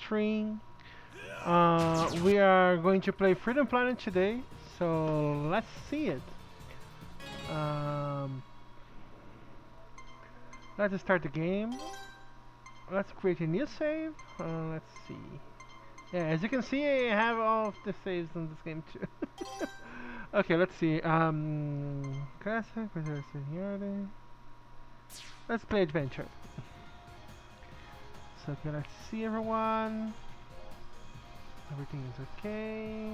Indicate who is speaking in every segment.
Speaker 1: stream. We are going to play Freedom Planet today, so let's see it. Um, let's start the game. Let's create a new save. Let's see. Yeah, as you can see, I have all of the saves in this game too. Okay, let's see. Classic, reserve seniority. Let's play adventure. So okay, let's see everyone. Everything is okay.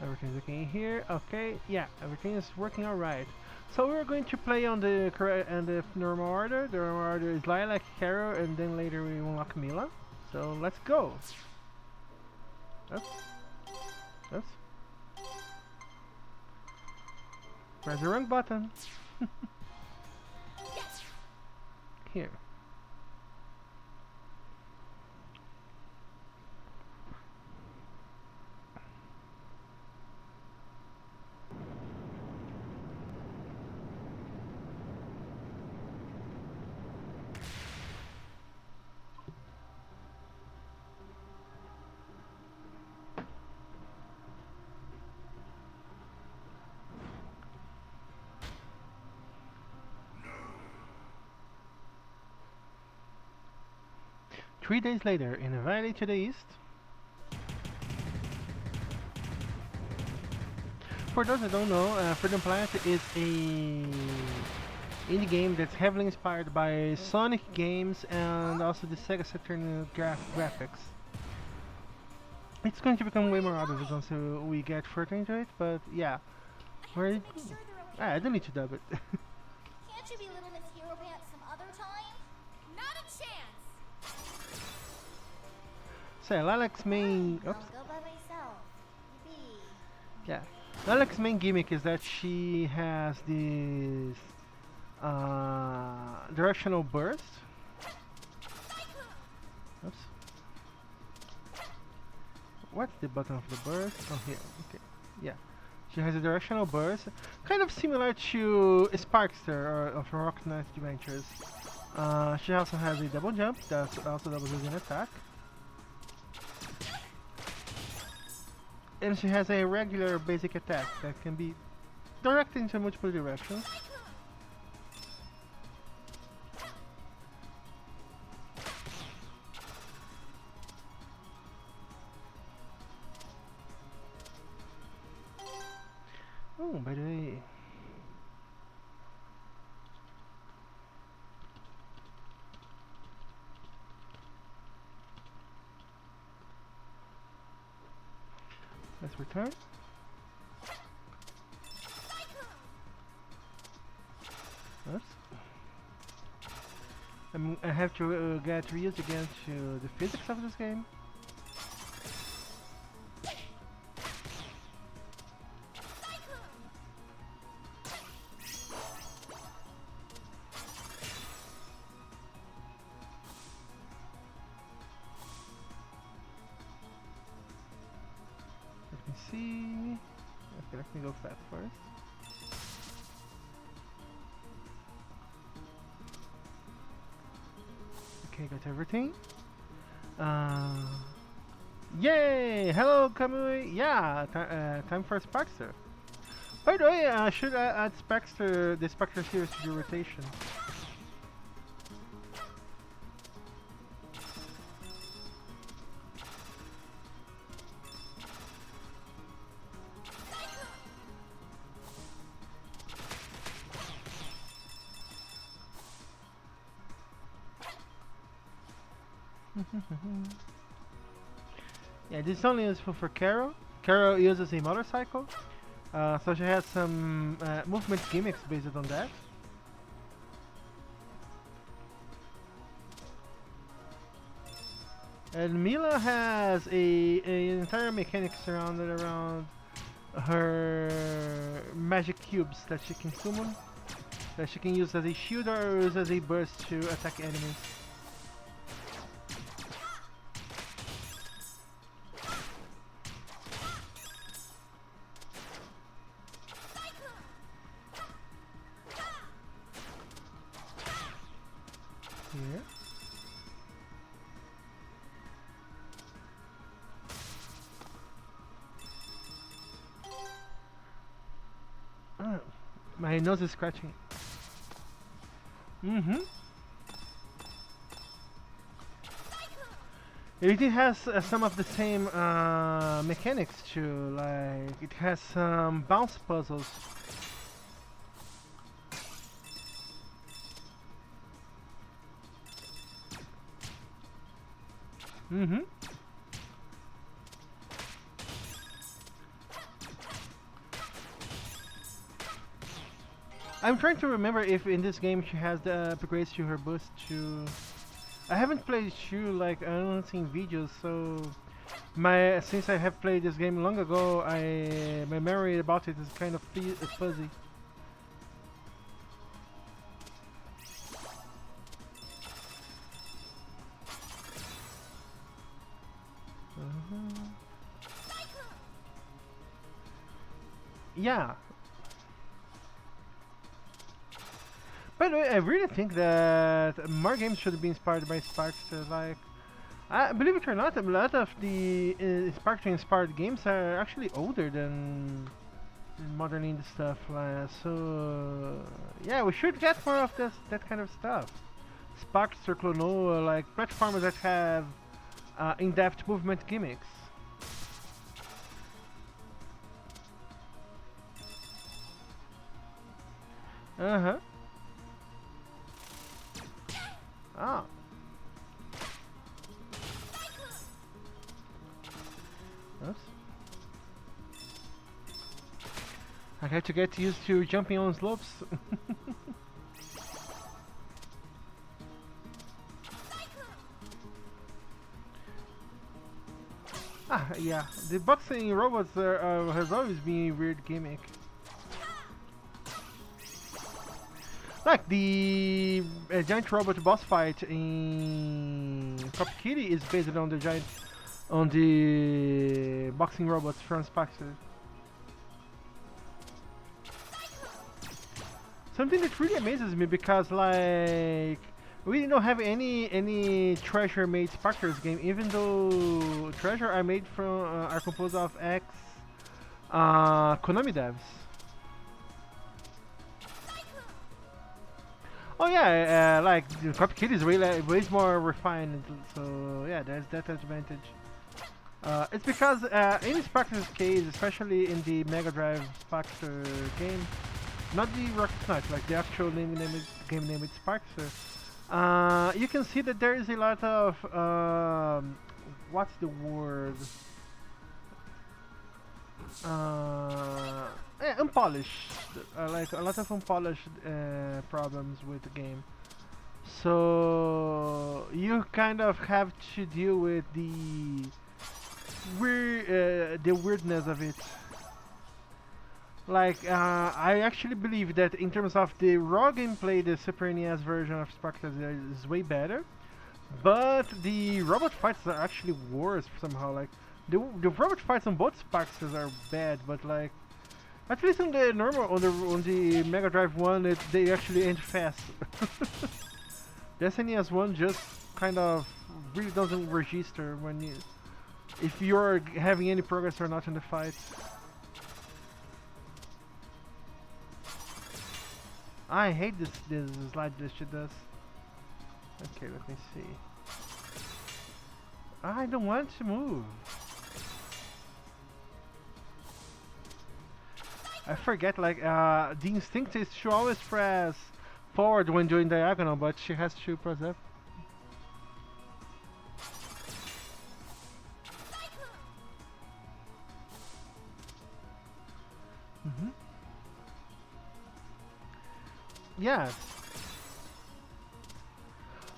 Speaker 1: Everything's okay here. Okay, yeah, everything is working alright. So we're going to play on the correct and the normal order. The normal order is Lilac, Caro, and then later we unlock Mila. So let's go. Oops. Oops. Press the wrong button. Here. 3 days later, in a valley to the east. For those that don't know, Freedom Planet is a indie game that's heavily inspired by Sonic games and also the Sega Saturn graphics. It's going to become way more obvious once we get further into it, but yeah. Where? I don't need to dub it.
Speaker 2: Can't you be Little Miss Hero Pants some other time? Not a chance!
Speaker 1: So Lilac's main...
Speaker 2: I'll
Speaker 1: Oops.
Speaker 2: go by myself. Yippee.
Speaker 1: Yeah. Lilac's main gimmick is that she has this directional burst. Oops. What's the button of the burst? Oh, here. Okay. Yeah. She has a directional burst, kind of similar to Sparkster of Rocket Knight Adventures. She also has a double jump that also doubles as an attack. And she has a regular basic attack that can be directed into multiple directions. Oh, by the way, let's return. Oops. I have to get used again to the physics of this game. Let me see. Okay, let me go fast first. Okay, got everything. Yay! Hello, Kamui. Yeah, time for Sparkster. By the way, I should add Sparkster, the Sparkster series to the rotation. Yeah, this is only useful for Caro. Caro uses a motorcycle, so she has some movement gimmicks based on that. And Mila has an entire mechanic surrounded around her magic cubes that she can summon, that she can use as a shield or use as a burst to attack enemies. Here. My nose is scratching. Mm-hmm. It has some of the same mechanics too, like it has some bounce puzzles. Mm-hmm. I'm trying to remember if in this game she has the upgrades to her boost too. I haven't played Shu, like I don't seen videos, so since I have played this game long ago, my memory about it is kind of fuzzy. Yeah. By the way, I really think that more games should be inspired by Sparkster. Like, believe it or not, a lot of the Sparkster-inspired games are actually older than modern indie stuff. So, yeah, we should get more of that kind of stuff. Sparkster, Clonoa, like platformers that have in-depth movement gimmicks. Uh-huh. Ah. Oops. I have to get used to jumping on slopes. Yeah, the boxing robots has always been a weird gimmick. Like the giant robot boss fight in Cop Kitty is based on the boxing robots from Spaxter. Something that really amazes me because like we don't have any treasure made Sparksters game, even though treasure are made from are composed of ex Konami devs. Oh yeah, like the Cop Kid is way more refined, so yeah, there's that advantage. It's because in Sparkster's case, especially in the Mega Drive Sparkster game, not the Rocket Knight, like the actual game name is Sparkster. You can see that there is a lot of what's the word? Unpolished, like a lot of unpolished problems with the game. So you kind of have to deal with the weirdness of it. Like, I actually believe that in terms of the raw gameplay, the Super NES version of Sparkster is way better. But the robot fights are actually worse somehow. Like, the robot fights on both Sparksters are bad, but like, at least on the normal, on the Mega Drive one, they actually end fast. The SNES one just kind of really doesn't register if you're having any progress or not in the fight. I hate this slide this shit does. Okay, let me see. I don't want to move. I forget, like, the instinct is to always press forward when doing diagonal, but she has to press F. Mm-hmm. Yes.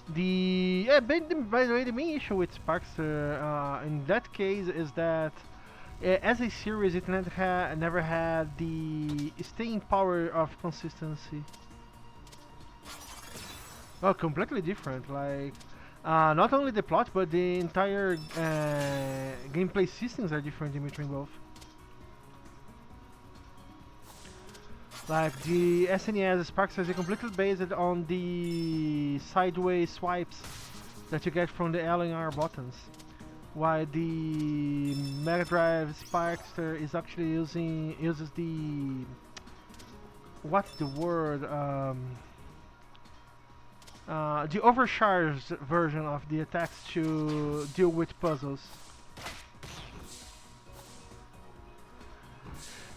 Speaker 1: By the way, the main issue with Sparkster in that case is that as a series, it never had the staying power of consistency. Well, completely different. Like, not only the plot, but the entire gameplay systems are different in between both. Like, the SNES Sparkster is completely based on the sideways swipes that you get from the L and R buttons. While the Mega Drive Sparkster is actually uses the what's the word? The overcharged version of the attacks to deal with puzzles.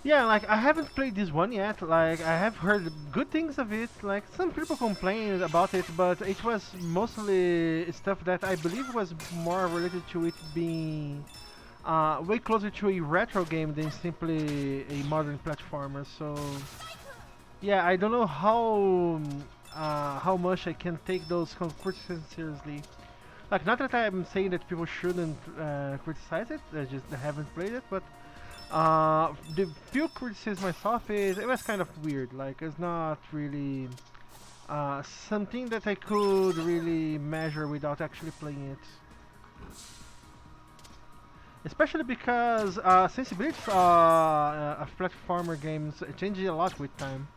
Speaker 1: Yeah, like I haven't played this one yet. Like I have heard good things of it. Like some people complained about it, but it was mostly stuff that I believe was more related to it being way closer to a retro game than simply a modern platformer. So yeah, I don't know how much I can take those criticisms seriously. Like not that I'm saying that people shouldn't criticize it. I just haven't played it, but. The few criticism I saw of it was kind of weird. Like, it's not really something that I could really measure without actually playing it. Especially because sensibilities of platformer games change a lot with time.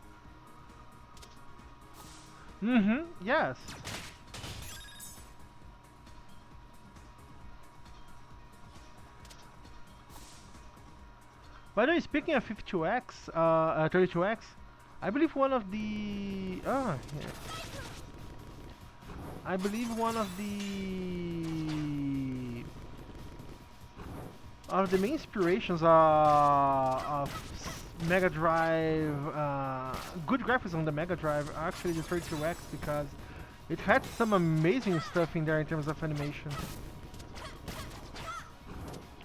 Speaker 1: Mm-hmm, yes. By the way, speaking of 52x, 32x, I believe one of the yeah. I believe one of the main inspirations of Mega Drive, good graphics on the Mega Drive are actually the 32x because it had some amazing stuff in there in terms of animation.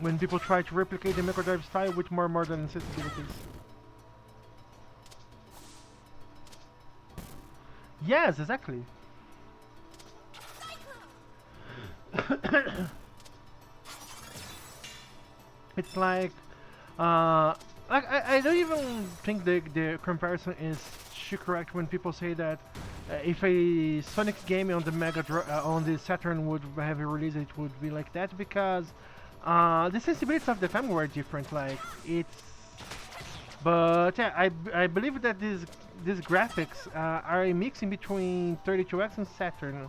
Speaker 1: When people try to replicate the Mega Drive style with more modern sensibilities. Yes, exactly. It's like I don't even think the comparison is too correct when people say that if a Sonic game on the on the Saturn would have a release, it would be like that because the sensibilities of the time were different. Like it's, but yeah, I believe that these graphics are a mixing between 32X and Saturn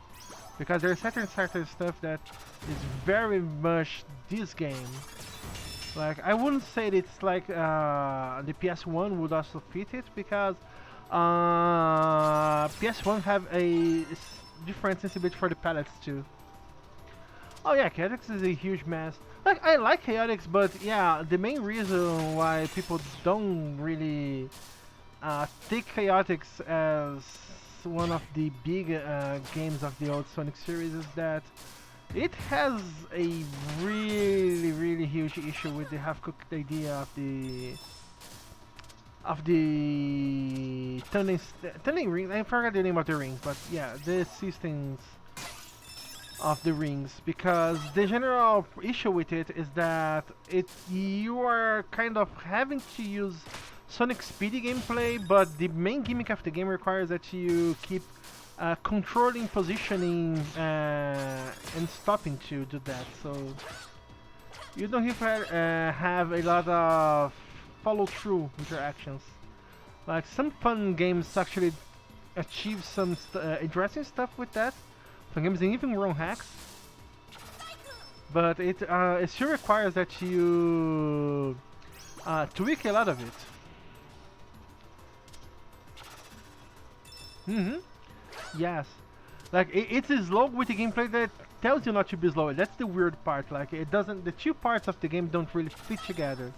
Speaker 1: because there's Saturn stuff that is very much this game. Like I wouldn't say it's like the PS1 would also fit it because PS1 have a different sensibility for the palettes too. Oh yeah, Chaotix is a huge mess. Like I like Chaotix, but yeah, the main reason why people don't really take Chaotix as one of the big games of the old Sonic series is that it has a really huge issue with the half-cooked idea of the tunneling ring. I forgot the name of the rings, but yeah, the systems of the rings, because the general issue with it is that you are kind of having to use Sonic speedy gameplay, but the main gimmick of the game requires that you keep controlling positioning and stopping to do that, so you don't even have a lot of follow-through with your actions. Like some fun games actually achieve some interesting stuff with that. Some games even run hacks, but it still requires that you tweak a lot of it. Yes. Like it's slow with the gameplay that tells you not to be slow. That's the weird part. Like it doesn't. The two parts of the game don't really fit together.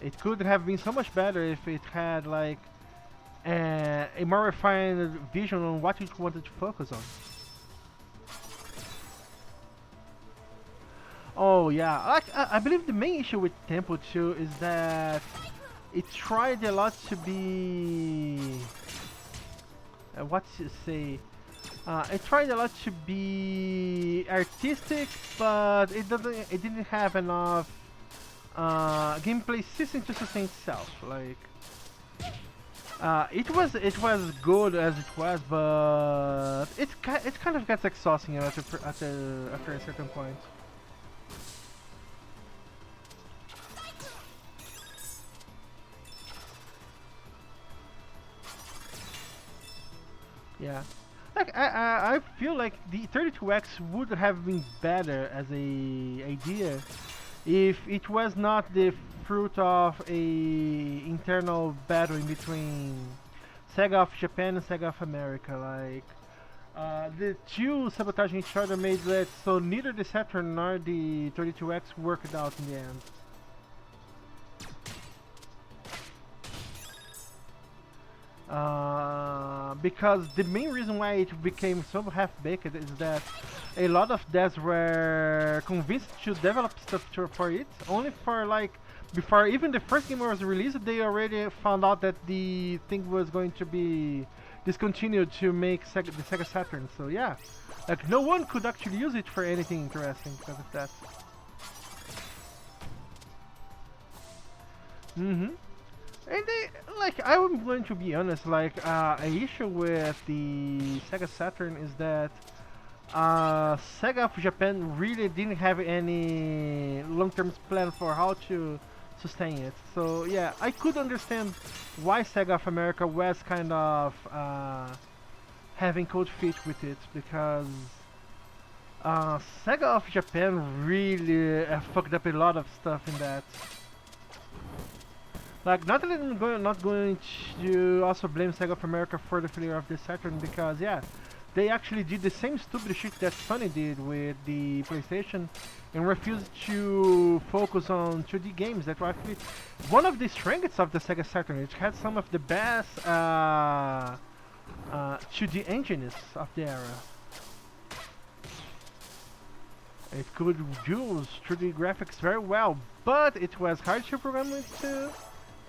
Speaker 1: It could have been so much better if it had like a more refined vision on what it wanted to focus on. Oh yeah, like I believe the main issue with Temple 2 is that it tried a lot to be what to say. It tried a lot to be artistic, but it didn't have enough gameplay system to sustain itself. Like it was good as it was, but it kind of gets exhausting after a certain point. Yeah. Like I feel like the 32X would have been better as a idea if it was not the fruit of a internal battle in between Sega of Japan and Sega of America. Like the two sabotaging each other made that so neither the Saturn nor the 32X worked out in the end. Because the main reason why it became so half-baked is that a lot of devs were convinced to develop stuff for it, only for like, before even the first game was released, they already found out that the thing was going to be discontinued to make the Sega Saturn. So yeah, like no one could actually use it for anything interesting because of that. Mm-hmm. And they, like, I'm going to be honest, like, an issue with the Sega Saturn is that Sega of Japan really didn't have any long-term plan for how to sustain it. So yeah, I could understand why Sega of America was kind of having cold feet with it, because Sega of Japan really fucked up a lot of stuff in that. Like, not that I'm not going to also blame Sega of America for the failure of the Saturn, because yeah, they actually did the same stupid shit that Sony did with the PlayStation and refused to focus on 2D games that were actually one of the strengths of the Sega Saturn. It had some of the best 2D engines of the era. It could use 3D graphics very well, but it was hard to program with too.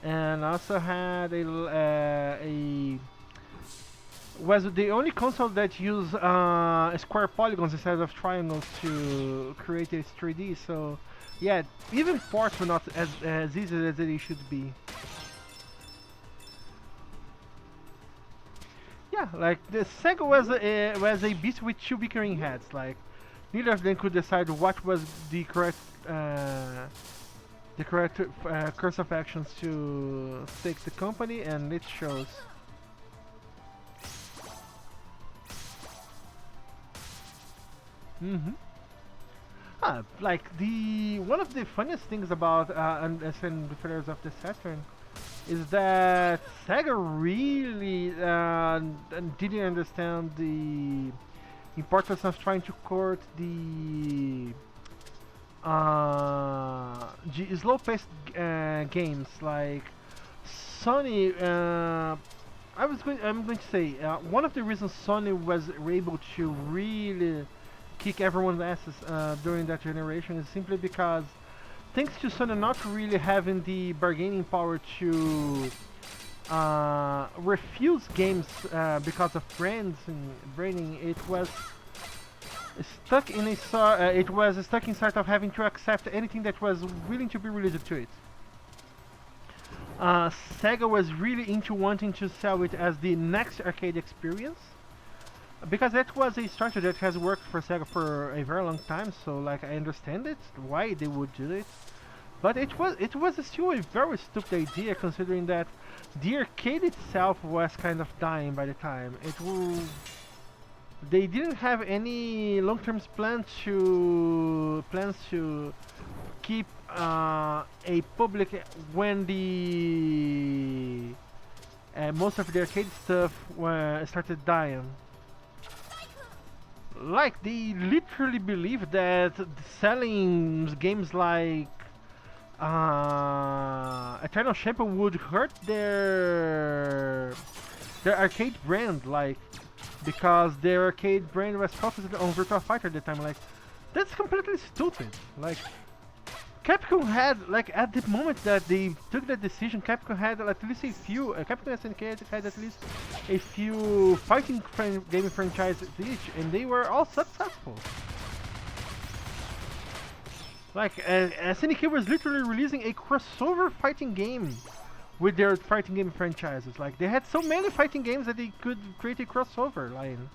Speaker 1: And also had was the only console that used square polygons instead of triangles to create a 3D. So yeah, even ports were not as easy as they should be. Yeah, like the Sega was a beast with two bickering heads. Like neither of them could decide what was the correct course of actions to take the company, and it shows. Mm-hmm. Like one of the funniest things about and the failures of the Saturn is that Sega really didn't understand the importance of trying to court the slow-paced games. Like Sony, I'm going to say one of the reasons Sony was able to really kick everyone's asses during that generation is simply because, thanks to Sony not really having the bargaining power to refuse games because of brands and branding, it was stuck in sort of having to accept anything that was willing to be released to it. Sega was really into wanting to sell it as the next arcade experience, because that was a strategy that has worked for Sega for a very long time. So like, I understand it, why they would do it, but it was still a very stupid idea, considering that the arcade itself was kind of dying by the time. They didn't have any long-term plans to keep a public when the most of the arcade stuff started dying. Like, they literally believed that selling games like Eternal Champion would hurt their arcade brand, like, because their arcade brand was focused on Virtua Fighter at the time. Like, that's completely stupid. Like, Capcom had, like, at the moment that they took that decision, Capcom had at least a few, Capcom SNK had at least a few fighting gaming franchises each, and they were all successful. Like, SNK was literally releasing a crossover fighting game with their fighting game franchises. Like, they had so many fighting games that they could create a crossover line.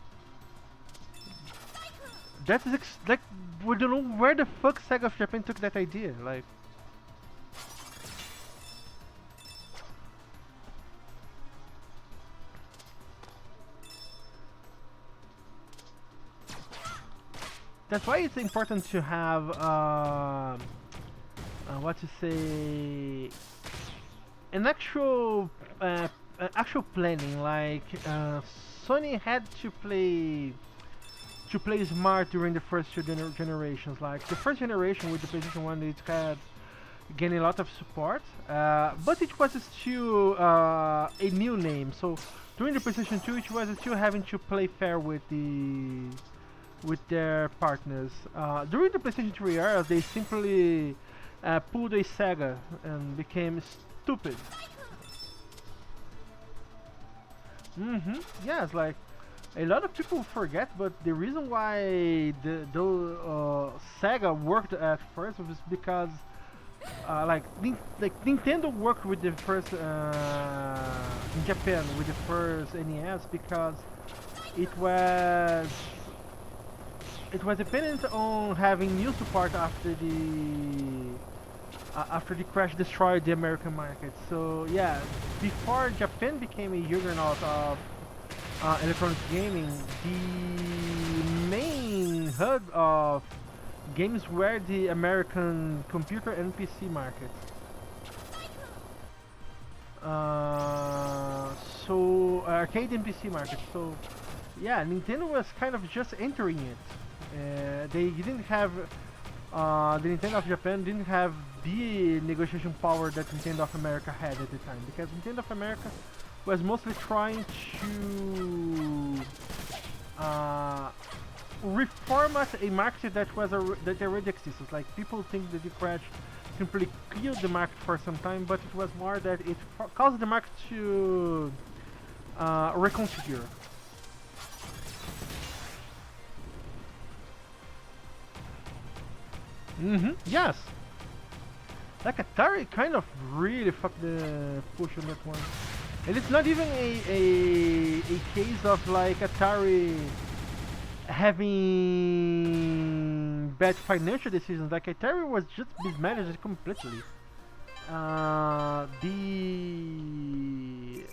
Speaker 1: That is like, we don't know where the fuck Sega of Japan took that idea. Like, that's why it's important to have what to say, an actual planning. Like Sony had to play smart during the first two generations. Like the first generation with the PlayStation 1, it had gained a lot of support, but it was still a new name. So during the PlayStation 2, it was still having to play fair with their partners. During the PlayStation 3 era, they simply pulled a Sega and became stupid. Yes, like a lot of people forget, but the reason why Sega worked at first was because like Nintendo worked with the first in Japan with the first NES because it was it was dependent on having new support after the crash destroyed the American market. So yeah, before Japan became a juggernaut of electronic gaming, the main hub of games were the American computer and PC markets. So arcade and PC market. So yeah, Nintendo was kind of just entering it. They didn't have the Nintendo of Japan didn't have the negotiation power that Nintendo of America had at the time, because Nintendo of America was mostly trying to reformat a market that that already existed. Like people think that the crash simply killed the market for some time, but it was more that it caused the market to reconfigure. Yes. Like Atari kind of really fucked the push on that one. And it's not even a case of like Atari having bad financial decisions. Like Atari was just mismanaged completely. The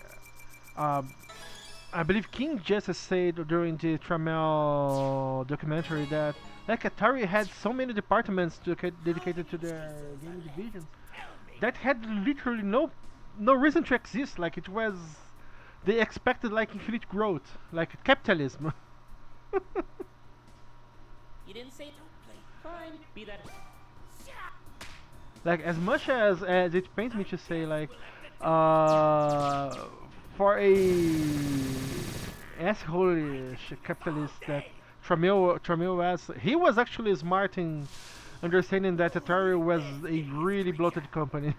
Speaker 1: I believe King just said during the Trammell documentary that like Atari had so many departments dedicated to their game division that had literally no reason to exist. Like it was, they expected like infinite growth, like capitalism.
Speaker 3: You didn't say don't play. Fine, be that.
Speaker 1: Like as much as it pains me to say, like uh, for a asshole capitalist that Tramiel was, he was actually smart in understanding that Atari was a really bloated company.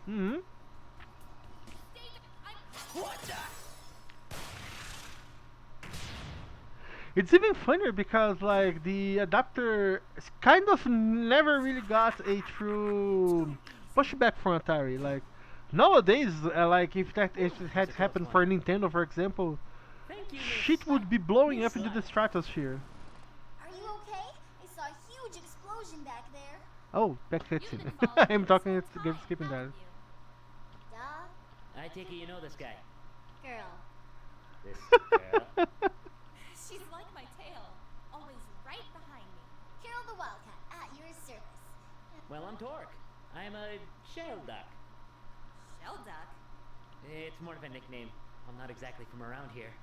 Speaker 1: hmm
Speaker 3: What the?
Speaker 1: It's even funnier because like the adapter kind of never really got a true pushback from Atari. Like nowadays, like if it had happened for Nintendo, for example,
Speaker 3: Thank you,
Speaker 1: shit
Speaker 3: Miss.
Speaker 1: would be blowing up
Speaker 3: Miss
Speaker 1: into the
Speaker 3: Light.
Speaker 1: stratosphere.
Speaker 2: Are you okay? I saw a huge explosion back there.
Speaker 1: Oh, back
Speaker 2: You've
Speaker 1: cutscene.
Speaker 2: been following
Speaker 1: I'm
Speaker 2: me
Speaker 1: talking,
Speaker 2: this
Speaker 1: it's
Speaker 2: whole time,
Speaker 1: skipping that.
Speaker 2: haven't you? Duh.
Speaker 3: I take it you know this guy.
Speaker 2: Girl.
Speaker 3: This girl.
Speaker 2: She's like my tail. Always right behind me. Carol the Wildcat, at your service.
Speaker 3: Well, I'm Torque. I'm a shell duck.
Speaker 2: Shell duck?
Speaker 3: It's more of a nickname. I'm not exactly from around here.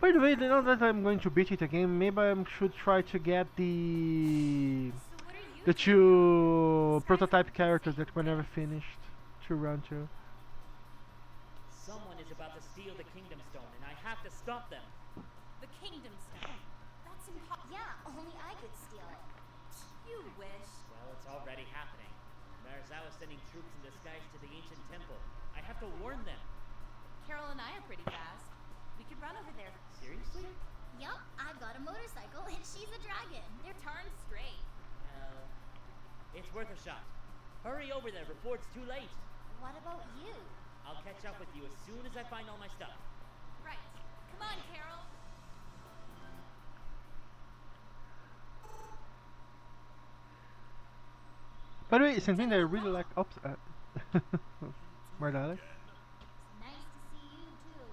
Speaker 1: By the way, now that I'm going to beat it again, maybe I should try to get the
Speaker 2: So what are you
Speaker 1: the
Speaker 2: doing?
Speaker 1: two prototype characters that were never finished to run to.
Speaker 3: Someone is about to steal the Kingdom Stone, and I have to stop them.
Speaker 2: The Kingdom Stone. That's impossible. Yeah, only I could steal it. You wish.
Speaker 3: Well, it's already happening. Marizawa's sending troops in disguise to the ancient temple. I have to warn them.
Speaker 2: Carol and I are pretty fast. We could run over there.
Speaker 3: Seriously?
Speaker 2: Yup, I've got a motorcycle and she's a dragon. They're turned straight.
Speaker 3: Well, it's worth a shot. Hurry over there before it's too late.
Speaker 2: What about you?
Speaker 3: I'll catch up with you as soon as I find all my stuff.
Speaker 2: Right. Come on, Carol.
Speaker 1: By the way, something that I really like. Oops, more dialect.
Speaker 2: Nice to see you too.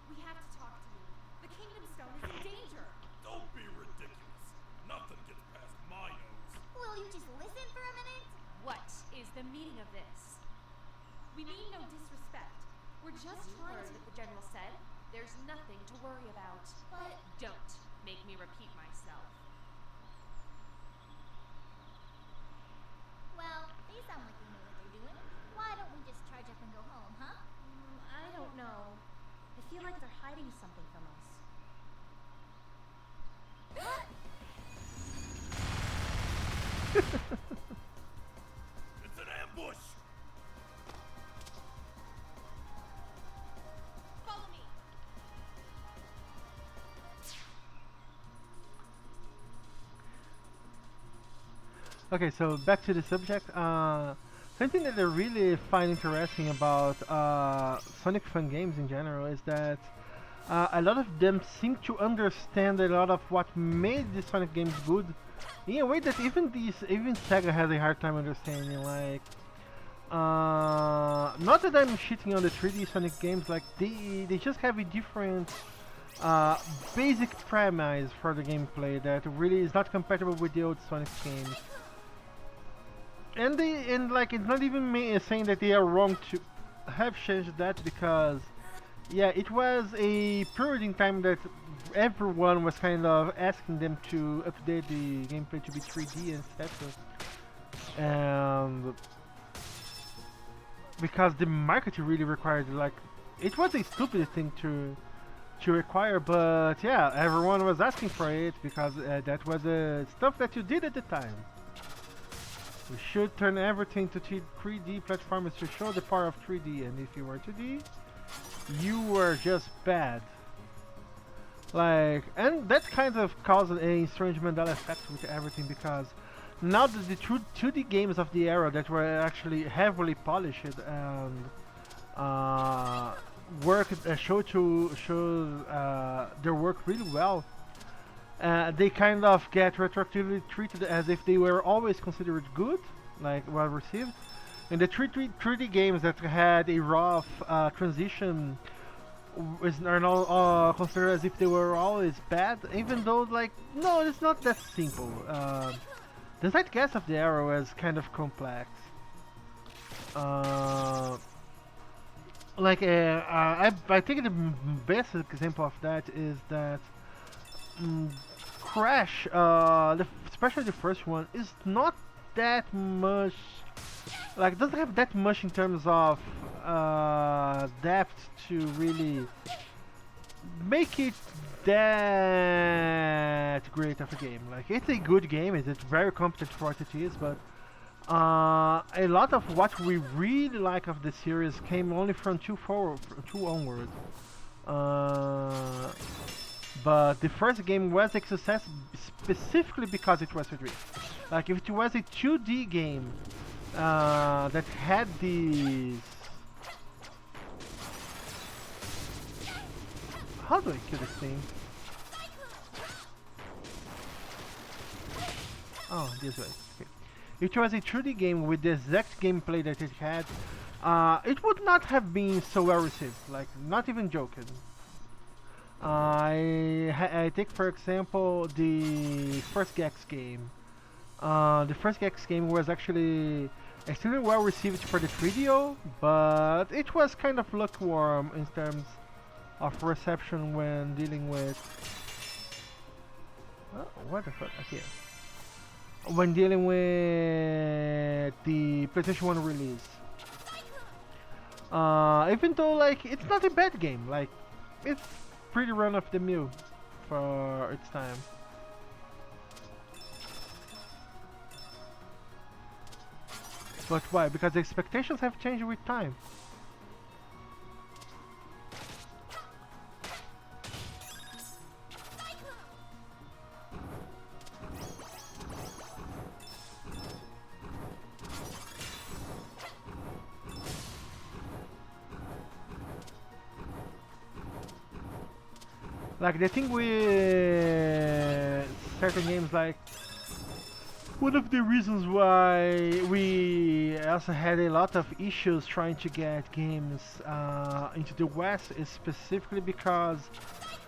Speaker 2: We have to talk to you. The Kingdom Stone is in danger.
Speaker 4: Don't be ridiculous. Nothing gets past repeat myself.
Speaker 2: Well, they sound like they know what they're doing. Why don't we just charge up and go home, huh?
Speaker 4: I don't know. I feel like they're hiding something from us.
Speaker 5: It's an ambush!
Speaker 2: Follow me.
Speaker 1: Okay, so back to the subject. Something that I really find interesting about Sonic Fun games in general is that a lot of them seem to understand a lot of what made the Sonic games good in a way that even Sega has a hard time understanding. Like, not that I'm shitting on the 3D Sonic games, like they just have a different basic premise for the gameplay that really is not compatible with the old Sonic games. And like it's not even me saying that they are wrong to have changed that, because yeah, it was a period in time that everyone was kind of asking them to update the gameplay to be 3D and stuff. And because the market really required, like, it was a stupid thing to require, but yeah, everyone was asking for it because that was stuff that you did at the time. We should turn everything to 3D platformers to show the power of 3D, and if you were 2D, you were just bad. Like, and that kind of caused a strange Mandela effect with everything, because now that the 2D games of the era that were actually heavily polished and show their work really well, they kind of get retroactively treated as if they were always considered good, like well received. And the 3D games that had a rough transition are now considered as if they were always bad, even though, like, no, it's not that simple. The zeitgeist of the era was kind of complex. I think the best example of that is that Crash, especially the first one, is not that much, like, doesn't have that much in terms of depth to really make it that great of a game. Like, it's a good game, it's very competent for what it is, but a lot of what we really like of the series came only from 2 onward. But the first game was a success specifically because it was a 3D. Like, if it was a 2D game that had these... How do I kill this thing? Oh, this way. Okay. If it was a 2D game with the exact gameplay that it had, it would not have been so well received. Like, not even joking. I take for example the first Gex game. The first Gex game was actually extremely well received for the 3DO, but it was kind of lukewarm in terms of reception when dealing with... Oh, what the fuck? Here. When dealing with the PlayStation 1 release. Even though, like, it's not a bad game, like, it's pretty run of the mill for its time. But why? Because the expectations have changed with time. Like, the thing with certain games, like, one of the reasons why we also had a lot of issues trying to get games into the West is specifically because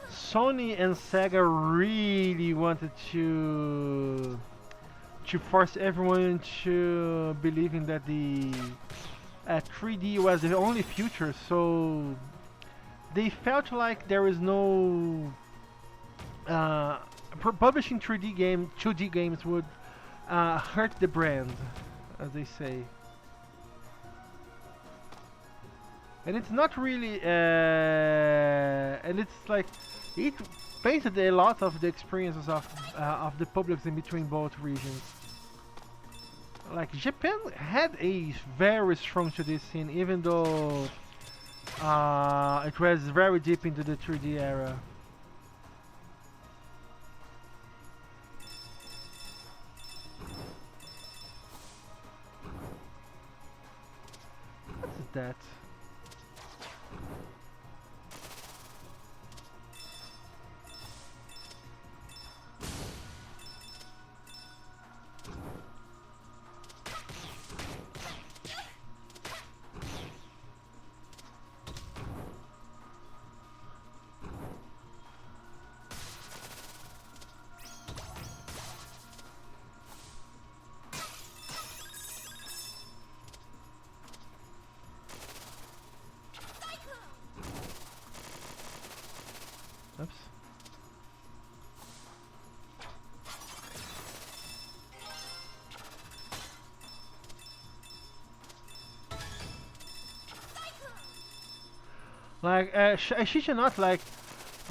Speaker 1: Sony and Sega really wanted to force everyone to believing that the 3D was the only future, so they felt like there is no publishing 2D games would hurt the brand, as they say. And it's not really, and it's like it painted a lot of the experiences of the publics in between both regions. Like Japan had a very strong 2D scene, even though it was very deep into the 3D era. What is that? Oops. Like, I shit you not, like,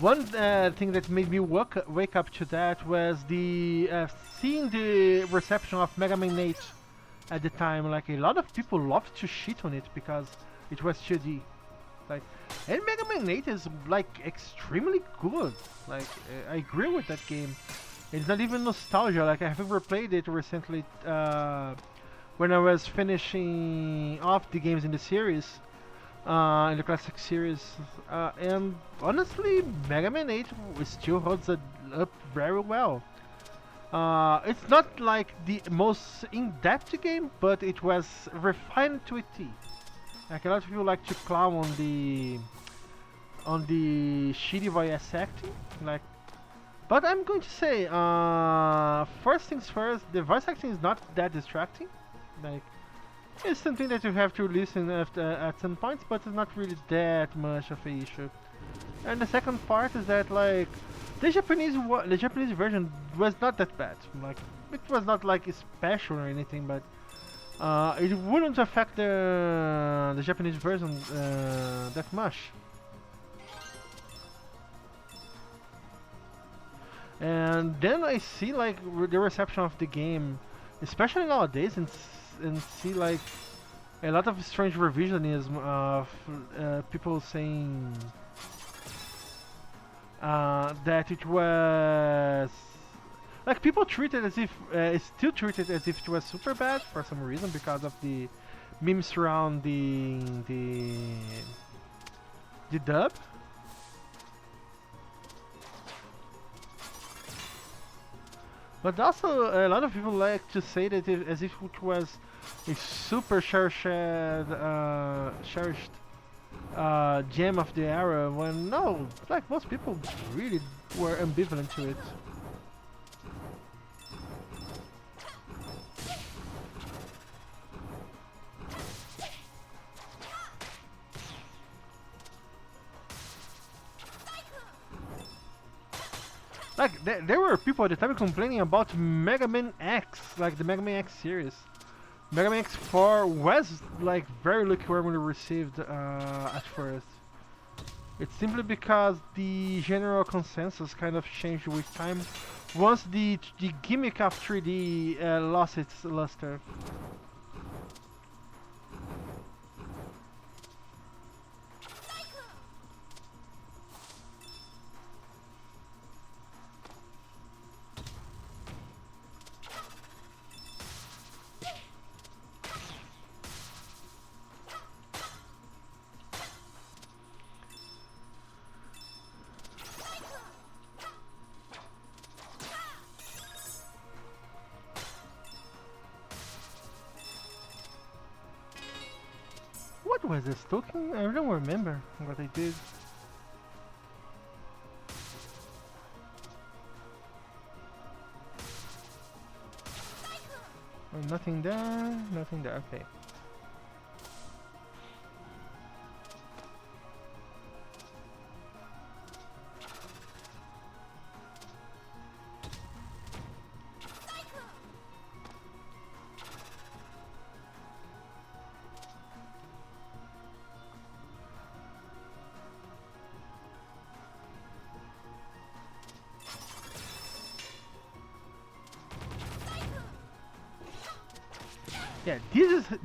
Speaker 1: one thing that made me wake up to that was the seeing the reception of Mega Man 8 at the time. Like, a lot of people loved to shit on it because it was 2D. Like, and Mega Man 8 is like extremely good. Like, I agree with that game. It's not even nostalgia. Like, I have replayed it recently when I was finishing off the games in the series, in the classic series, and honestly, Mega Man 8 still holds up very well. It's not like the most in-depth game, but it was refined to a T. Like, a lot of people like to clown on the shitty voice acting, like, but I'm going to say, first things first, the voice acting is not that distracting. Like, it's something that you have to listen at some points, but it's not really that much of an issue. And the second part is that, like, the Japanese version was not that bad. Like, it was not like special or anything, but it wouldn't affect the Japanese version that much. And then I see like the reception of the game, especially nowadays, and see like a lot of strange revisionism of people saying that it was like people treat it as if still treat it as if it was super bad for some reason because of the memes surrounding the dub. But also, a lot of people like to say that as if it was a super cherished gem of the era, when no, like most people really were ambivalent to it. Like, there were people at the time complaining about Mega Man X, like the Mega Man X series. Mega Man X4 was, like, very lukewarmly received at first. It's simply because the general consensus kind of changed with time once the gimmick of 3D lost its luster. What was this talking? I don't remember what I did. Oh, nothing there, nothing there, okay. Yeah,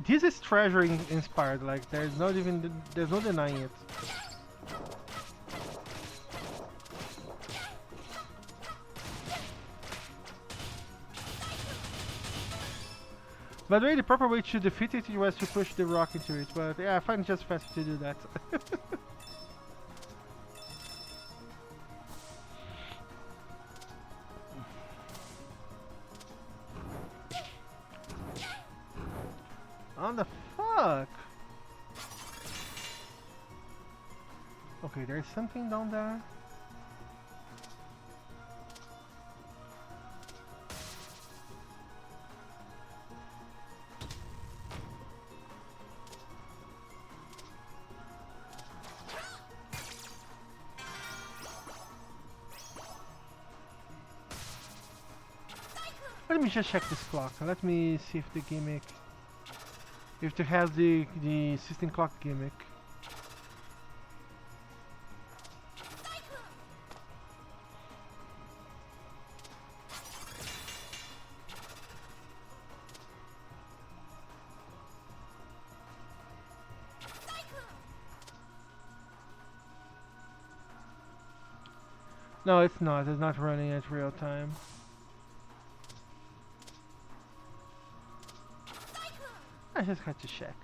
Speaker 1: this is treasure inspired. Like there's no denying it. By the way, the proper way to defeat it was to push the rock into it, but yeah, I find it just faster to do that. On the fuck? Okay, there's something down there. Let me just check this clock. Let me see if the gimmick, if it has the system clock gimmick. No, it's not. It's not running at real time. I just had to check.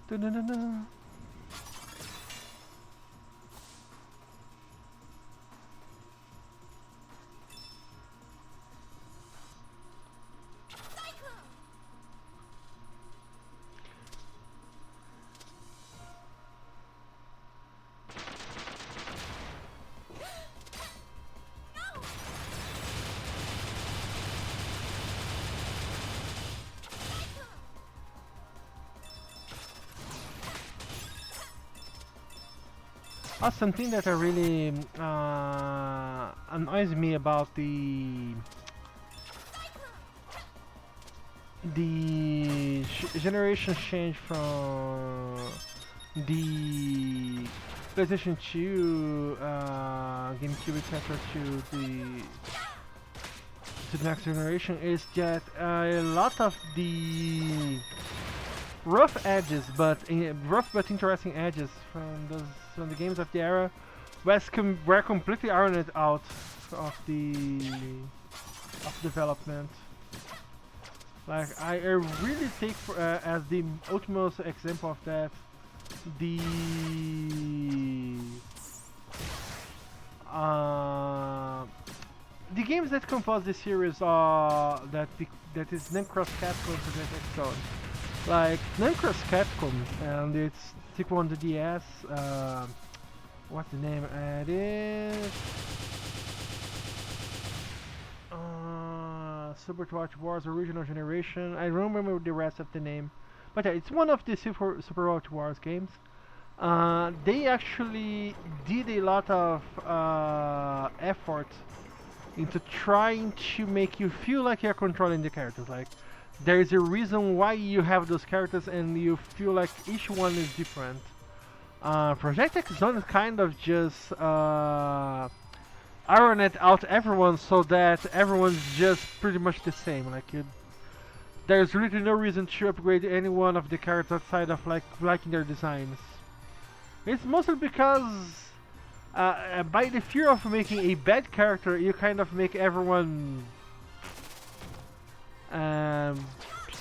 Speaker 1: Dun-dun-dun-dun. Something that really annoys me about the generation change from the PlayStation 2, GameCube, etc. to the next generation is that a lot of the rough edges, rough but interesting edges from the games of the era were completely ironed out of the development. Like I really take as the ultimate example of that the games that compose this series are that is named Cross Capcom and Project X. Like Namcross Capcom and its sequel on the DS, what's the name? It is Super Watch Wars Original Generation. I don't remember the rest of the name, but yeah, it's one of the Super Watch Wars games. They actually did a lot of effort into trying to make you feel like you're controlling the characters. Like there is a reason why you have those characters and you feel like each one is different. Project X Zone is kind of just iron it out everyone so that everyone's just pretty much the same. Like there's really no reason to upgrade any one of the characters outside of liking their designs. It's mostly because by the fear of making a bad character, you kind of make everyone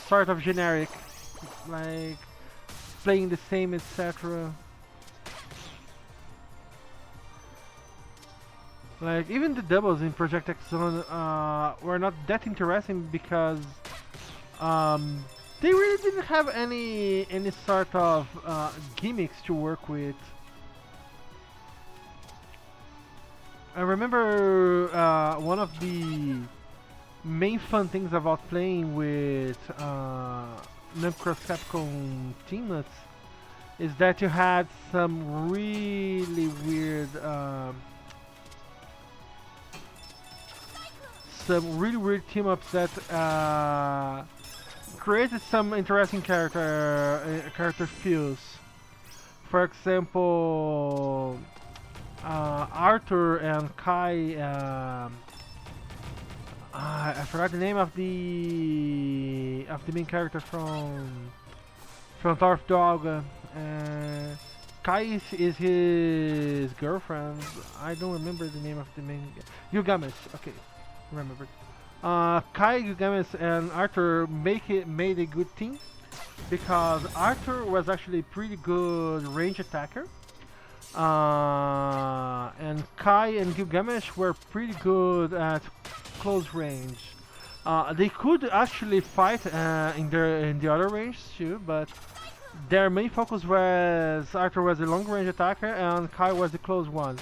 Speaker 1: sort of generic, like playing the same, etc. Like even the doubles in Project X Zone were not that interesting because they really didn't have any sort of gimmicks to work with. I remember one of the main fun things about playing with Namcross Capcom teammates is that you had some really weird team-ups that created some interesting character feels. For example, Arthur and Kai. I forgot the name of the main character from Dwarf Dog. Kai is his girlfriend. I don't remember the name of the main. Gilgamesh. Okay, remembered. Kai, Gilgamesh, and Arthur made a good team because Arthur was actually a pretty good range attacker. And Kai and Gilgamesh were pretty good at close range. They could actually fight in the other range too, but their main focus was Arthur was a long range attacker and Kai was the close one.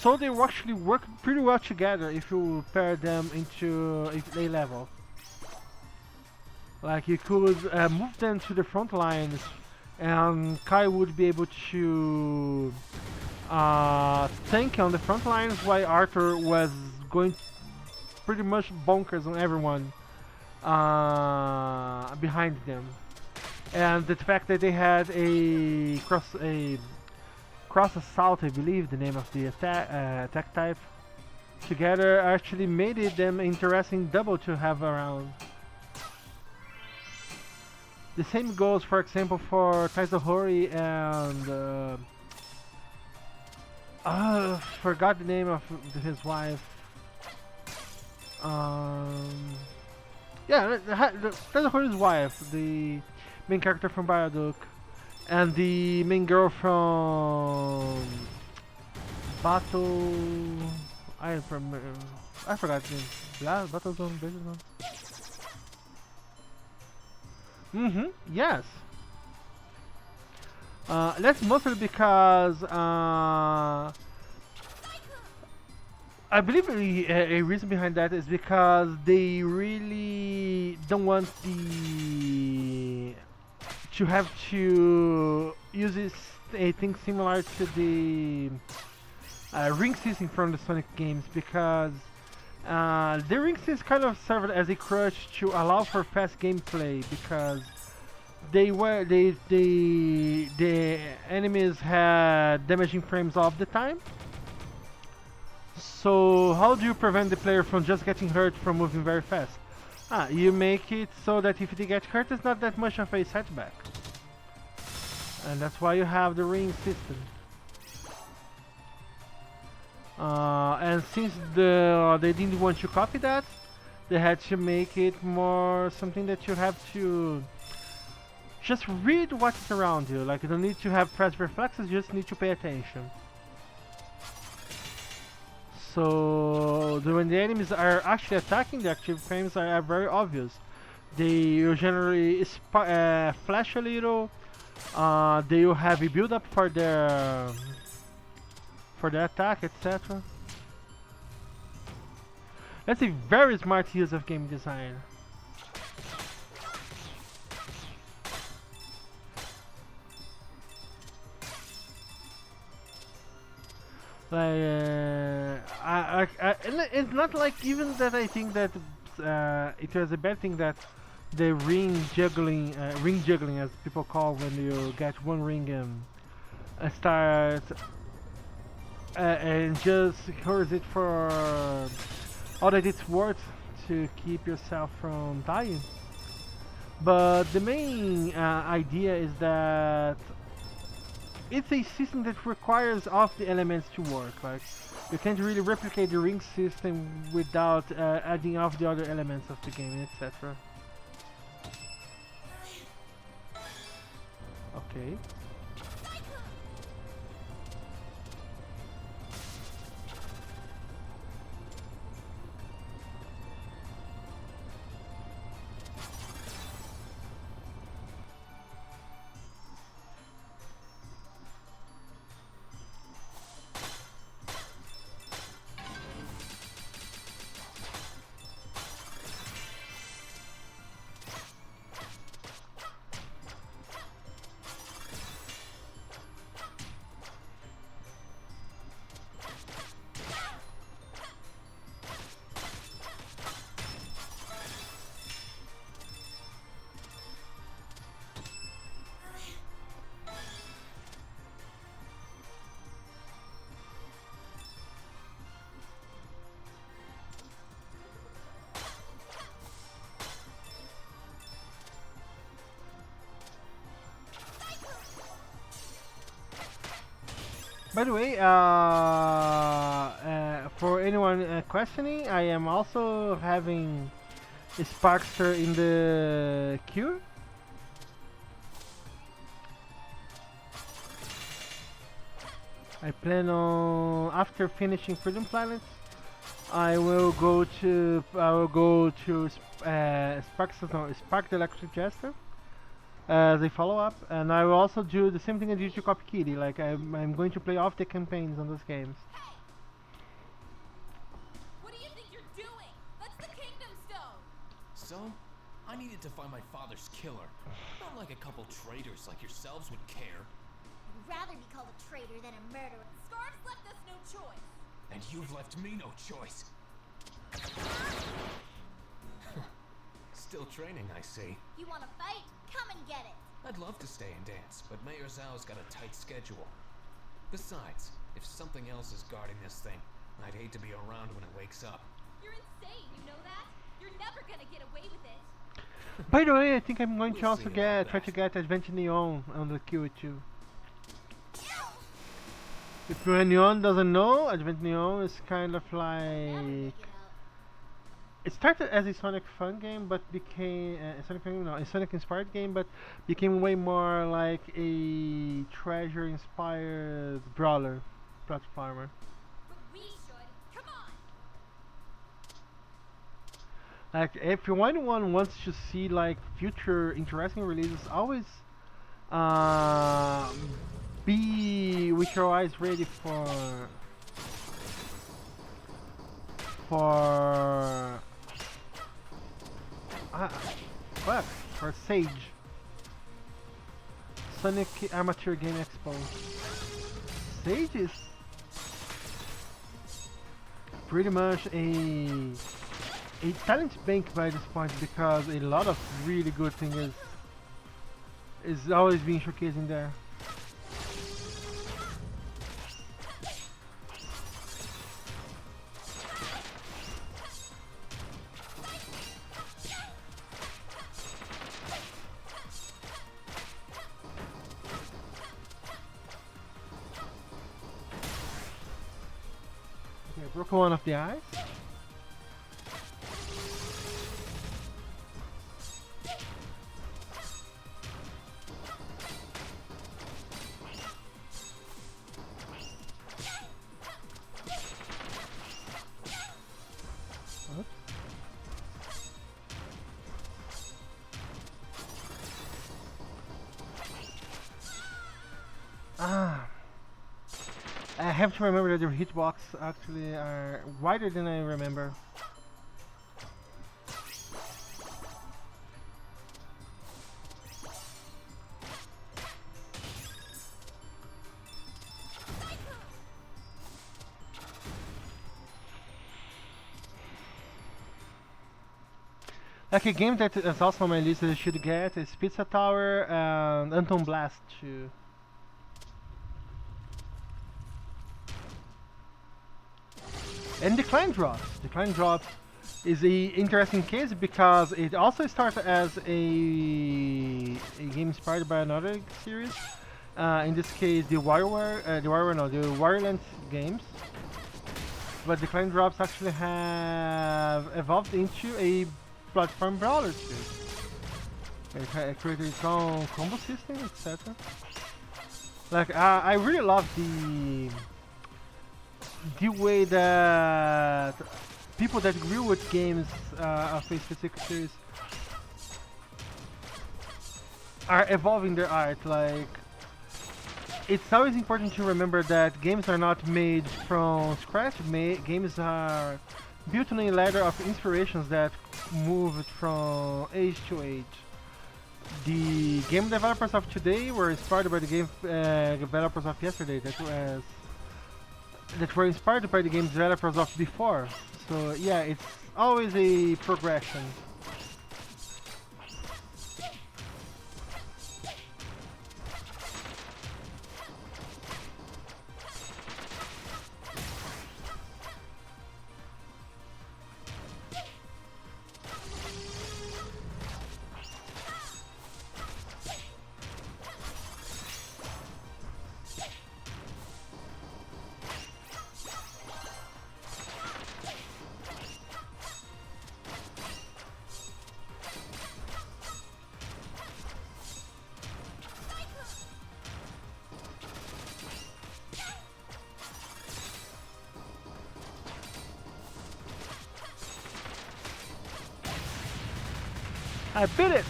Speaker 1: So they actually work pretty well together if you pair them into a level. Like you could move them to the front lines, and Kai would be able to tank on the front lines while Arthur was going pretty much bonkers on everyone behind them. And the fact that they had a cross assault, I believe the name of the attack type, together actually made it them interesting double to have around. The same goes, for example, for Kaizohori and forgot the name of his wife. Yeah, Kaizohori's wife, the main character from Bioduke, and the main girl from Battle. I forgot the name. Battlezone, Battlezone. Yes. That's mostly because I believe a reason behind that is because they really don't want to have to use a thing similar to the ring system from the Sonic games, because the ring system kind of served as a crutch to allow for fast gameplay, because the enemies had damaging frames all the time. So how do you prevent the player from just getting hurt from moving very fast? You make it so that if they get hurt, it's not that much of a setback. And that's why you have the ring system. And since they didn't want to copy that, they had to make it more something that you have to just read what's around you. Like, you don't need to have fast reflexes, you just need to pay attention. So when the enemies are actually attacking, the active frames are very obvious. They will generally flash a little. They will have a build up for their attack, etc. That's a very smart use of game design. Like, it's not like even that I think that it was a bad thing that the ring juggling as people call when you get one ring and start and just use it for all that it's worth to keep yourself from dying. But the main idea is that it's a system that requires all of the elements to work. Like, you can't really replicate the ring system without adding all of the other elements of the game, etc. Okay. By the way, for anyone questioning, I am also having a Sparkster in the queue. I plan on, after finishing Freedom Planets, I will go to Spark the Electric Jester as a follow-up, and I will also do the same thing I did to Copy Kitty. Like I'm going to play off the campaigns on those games.
Speaker 2: What do you think you're doing? That's the Kingdom Stone!
Speaker 5: So, I needed to find my father's killer. Not like a couple traitors like yourselves would care.
Speaker 2: I'd rather be called a traitor than a murderer. Scarf's left us no choice.
Speaker 5: And you've left me no choice. Still training, I see.
Speaker 2: You want to fight? Come and get it.
Speaker 5: I'd love to stay and dance, but Mayor Zhao's got a tight schedule. Besides, if something else is guarding this thing, I'd hate to be around when it wakes up.
Speaker 2: You're insane, you know that? You're never gonna get away with it.
Speaker 1: By the way, I think I'm going to
Speaker 5: We'll
Speaker 1: also
Speaker 5: see about
Speaker 1: try to
Speaker 5: that.
Speaker 1: get Advent Neon on the queue too. If anyone doesn't know, Advent Neon is kind of
Speaker 2: That'll make
Speaker 1: like
Speaker 2: it out.
Speaker 1: it started as a Sonic fun game, but became a Sonic inspired game, but became way more like a treasure inspired brawler platformer.
Speaker 2: But we should. Come on.
Speaker 1: Like if anyone wants to see like future interesting releases, always be with your eyes ready for what? For Sage. Sonic Amateur Game Expo. Sage is pretty much a talent bank by this point, because a lot of really good things is always being showcased in there. Okay, I broke one of the eyes. Oops. I have to remember that the hitbox actually are wider than I remember. Like a game that is also on my list that I should get is Pizza Tower and Anton Blast 2. And Decline Drops. Decline Drops is a interesting case because it also started as a game inspired by another series. In this case, the Wirelands games. But Decline Drops actually have evolved into a platform brawler too. It created its own combo system, etc. Like I really love the way that people that grew with games of a specific series are evolving their art. Like, it's always important to remember that games are not made from scratch. Games are built on a ladder of inspirations that moved from age to age. The game developers of today were inspired by the game developers of yesterday. That were inspired by the game developers of before. So yeah, it's always a progression. I bit it!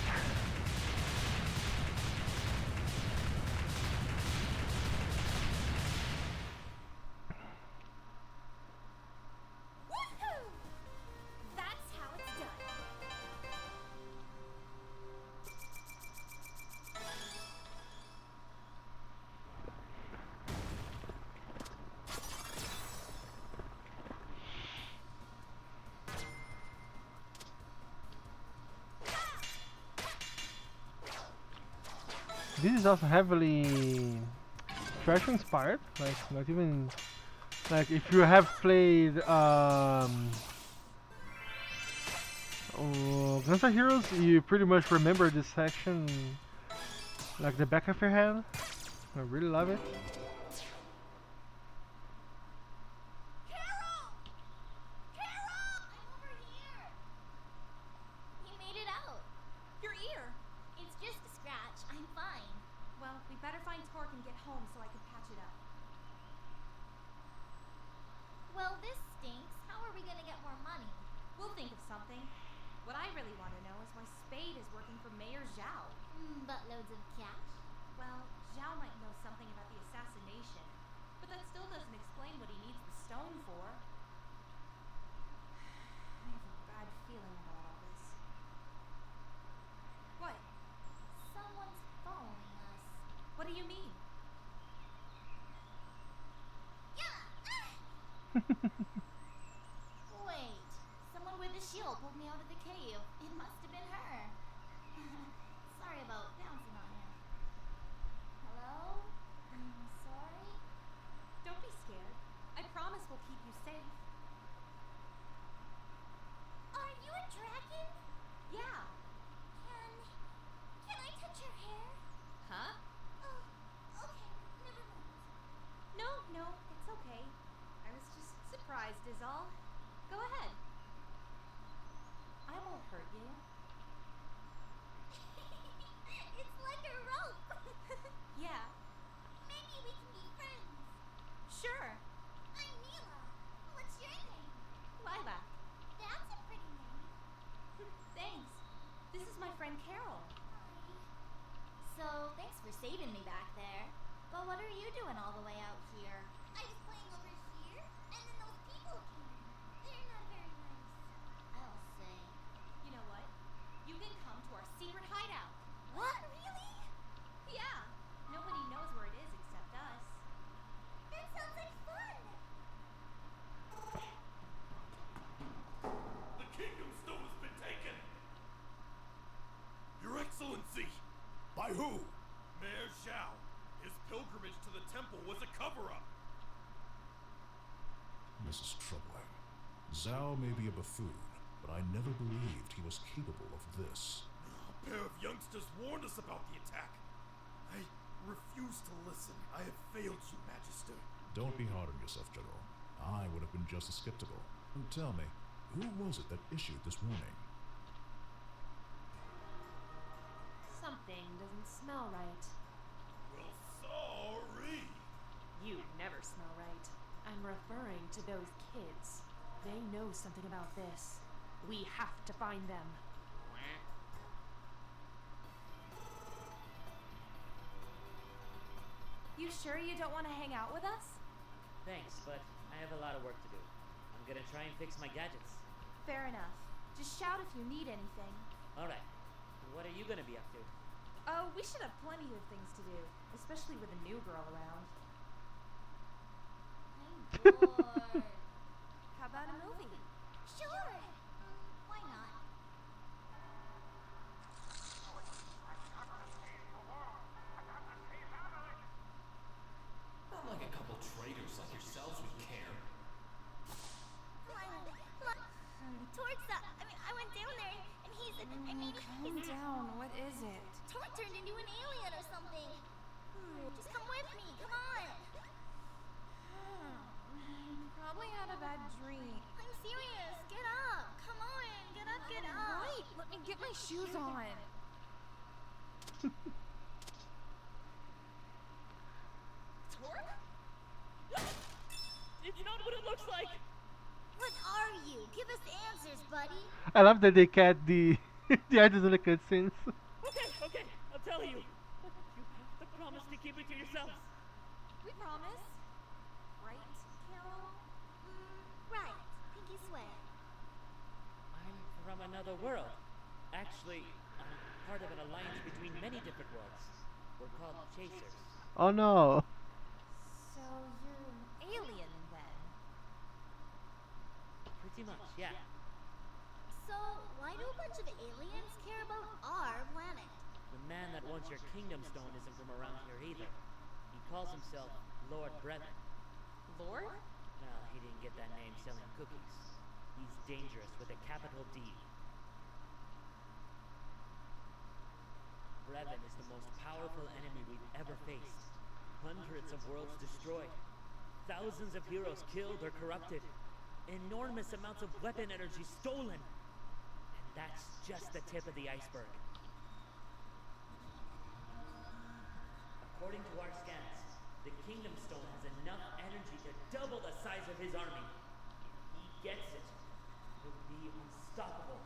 Speaker 2: Woohoo! That's how it's done.
Speaker 1: This is also heavily Treasure inspired, like not even like if you have played Gunstar Heroes, you pretty much remember this section like the back of your hand. I really love it.
Speaker 2: Carol! Carol! I'm over here. You made it out.
Speaker 4: Your ear!
Speaker 2: It's just a scratch. I'm fine.
Speaker 4: Well, we better find Torque and get home so I can patch it up.
Speaker 2: Well, this stinks. How are we gonna get more money?
Speaker 4: We'll think of something. What I really want to know is why Spade is working for Mayor Zhao.
Speaker 2: Buttloads of cash.
Speaker 4: Well, Zhao might know something about the assassination, but that still doesn't explain what he needs the stone for. I have a bad feeling about all this. What?
Speaker 2: Someone's following us.
Speaker 4: What do you mean?
Speaker 2: Yeah! Wait. Someone with a shield pulled me out of the cave. It must have been her. Sorry about bouncing on him. Hello? I'm sorry.
Speaker 4: Don't be scared. I promise we'll keep you safe.
Speaker 2: Are you a dragon?
Speaker 4: Yeah.
Speaker 2: Can I touch your hair?
Speaker 4: Huh?
Speaker 2: Oh, okay. Never mind.
Speaker 4: No, it's okay. I was just surprised is all. Go ahead. I won't hurt you.
Speaker 2: It's like a rope.
Speaker 4: Yeah,
Speaker 2: Maybe we can be friends.
Speaker 4: sure.
Speaker 2: I'm Mila. What's your name?
Speaker 4: Lilac.
Speaker 2: That's a pretty name.
Speaker 4: Thanks. This is my friend Carol.
Speaker 2: Hi. So, thanks for saving me back there. But what are you doing all the way out here? I was playing over here, and then those people came. They're not very nice. I'll say.
Speaker 4: You know what? You can come to our secret hideout.
Speaker 2: What? Really?
Speaker 4: Yeah. Nobody knows where it is except us.
Speaker 2: That sounds like fun.
Speaker 6: The Kingdom Stone has been taken! Your Excellency! By who? Mayor Zhao. His pilgrimage to the temple was a cover-up.
Speaker 7: This is troubling. Zhao may be a buffoon, but I never believed he was capable of this.
Speaker 6: A pair of youngsters warned us about the attack. I refuse to listen. I have failed you, Magister.
Speaker 7: Don't be hard on yourself, General. I would have been just as skeptical. And tell me, who was it that issued this warning?
Speaker 8: Something doesn't smell right.
Speaker 6: Well, sorry.
Speaker 8: You never smell right. I'm referring to those kids. They know something about this. We have to find them.
Speaker 4: You sure you don't want to hang out with us?
Speaker 3: Thanks, but I have a lot of work to do. I'm gonna try and fix my gadgets.
Speaker 4: Fair enough. Just shout if you need anything.
Speaker 3: Alright. What are you gonna be up to?
Speaker 4: Oh, we should have plenty of things to do, especially with a new girl around.
Speaker 2: I'm bored.
Speaker 4: How about a movie?
Speaker 2: Sure. Why not?
Speaker 5: Not like a couple traitors like yourselves would care.
Speaker 2: Torque's I went down there and he's
Speaker 4: Calm down. What is it?
Speaker 2: Torque turned into an alien or something. Just come with me. Come on.
Speaker 4: Probably had a bad dream.
Speaker 2: I'm serious. Get up. Come on. Get up. Get up.
Speaker 4: Wait, let me get my shoes on.
Speaker 8: Torque? It's not what it looks like!
Speaker 2: What are you? Give us answers, buddy.
Speaker 1: I love that they cut the Yeah, these are the cutscenes.
Speaker 3: Okay, okay, I'll tell you. But you have to promise to keep it to yourselves.
Speaker 4: We promise. Right, Carol?
Speaker 2: Right. Pinky swear.
Speaker 3: I'm from another world. Actually, I'm part of an alliance between many different worlds. We're called Chasers.
Speaker 1: Oh no.
Speaker 4: So you're an alien then?
Speaker 3: Pretty much, yeah.
Speaker 2: So, why do a bunch of aliens care about our planet?
Speaker 3: The man that wants your kingdom stone isn't from around here either. He calls himself Lord Brevin.
Speaker 4: Lord?
Speaker 3: Well, he didn't get that name selling cookies. He's dangerous with a capital D. Brevin is the most powerful enemy we've ever faced. Hundreds of worlds destroyed. Thousands of heroes killed or corrupted. Enormous amounts of weapon energy stolen. And that's just the tip of the iceberg. According to our scans, the Kingdom Stone has enough energy to double the size of his army. If he gets it, he'll be unstoppable.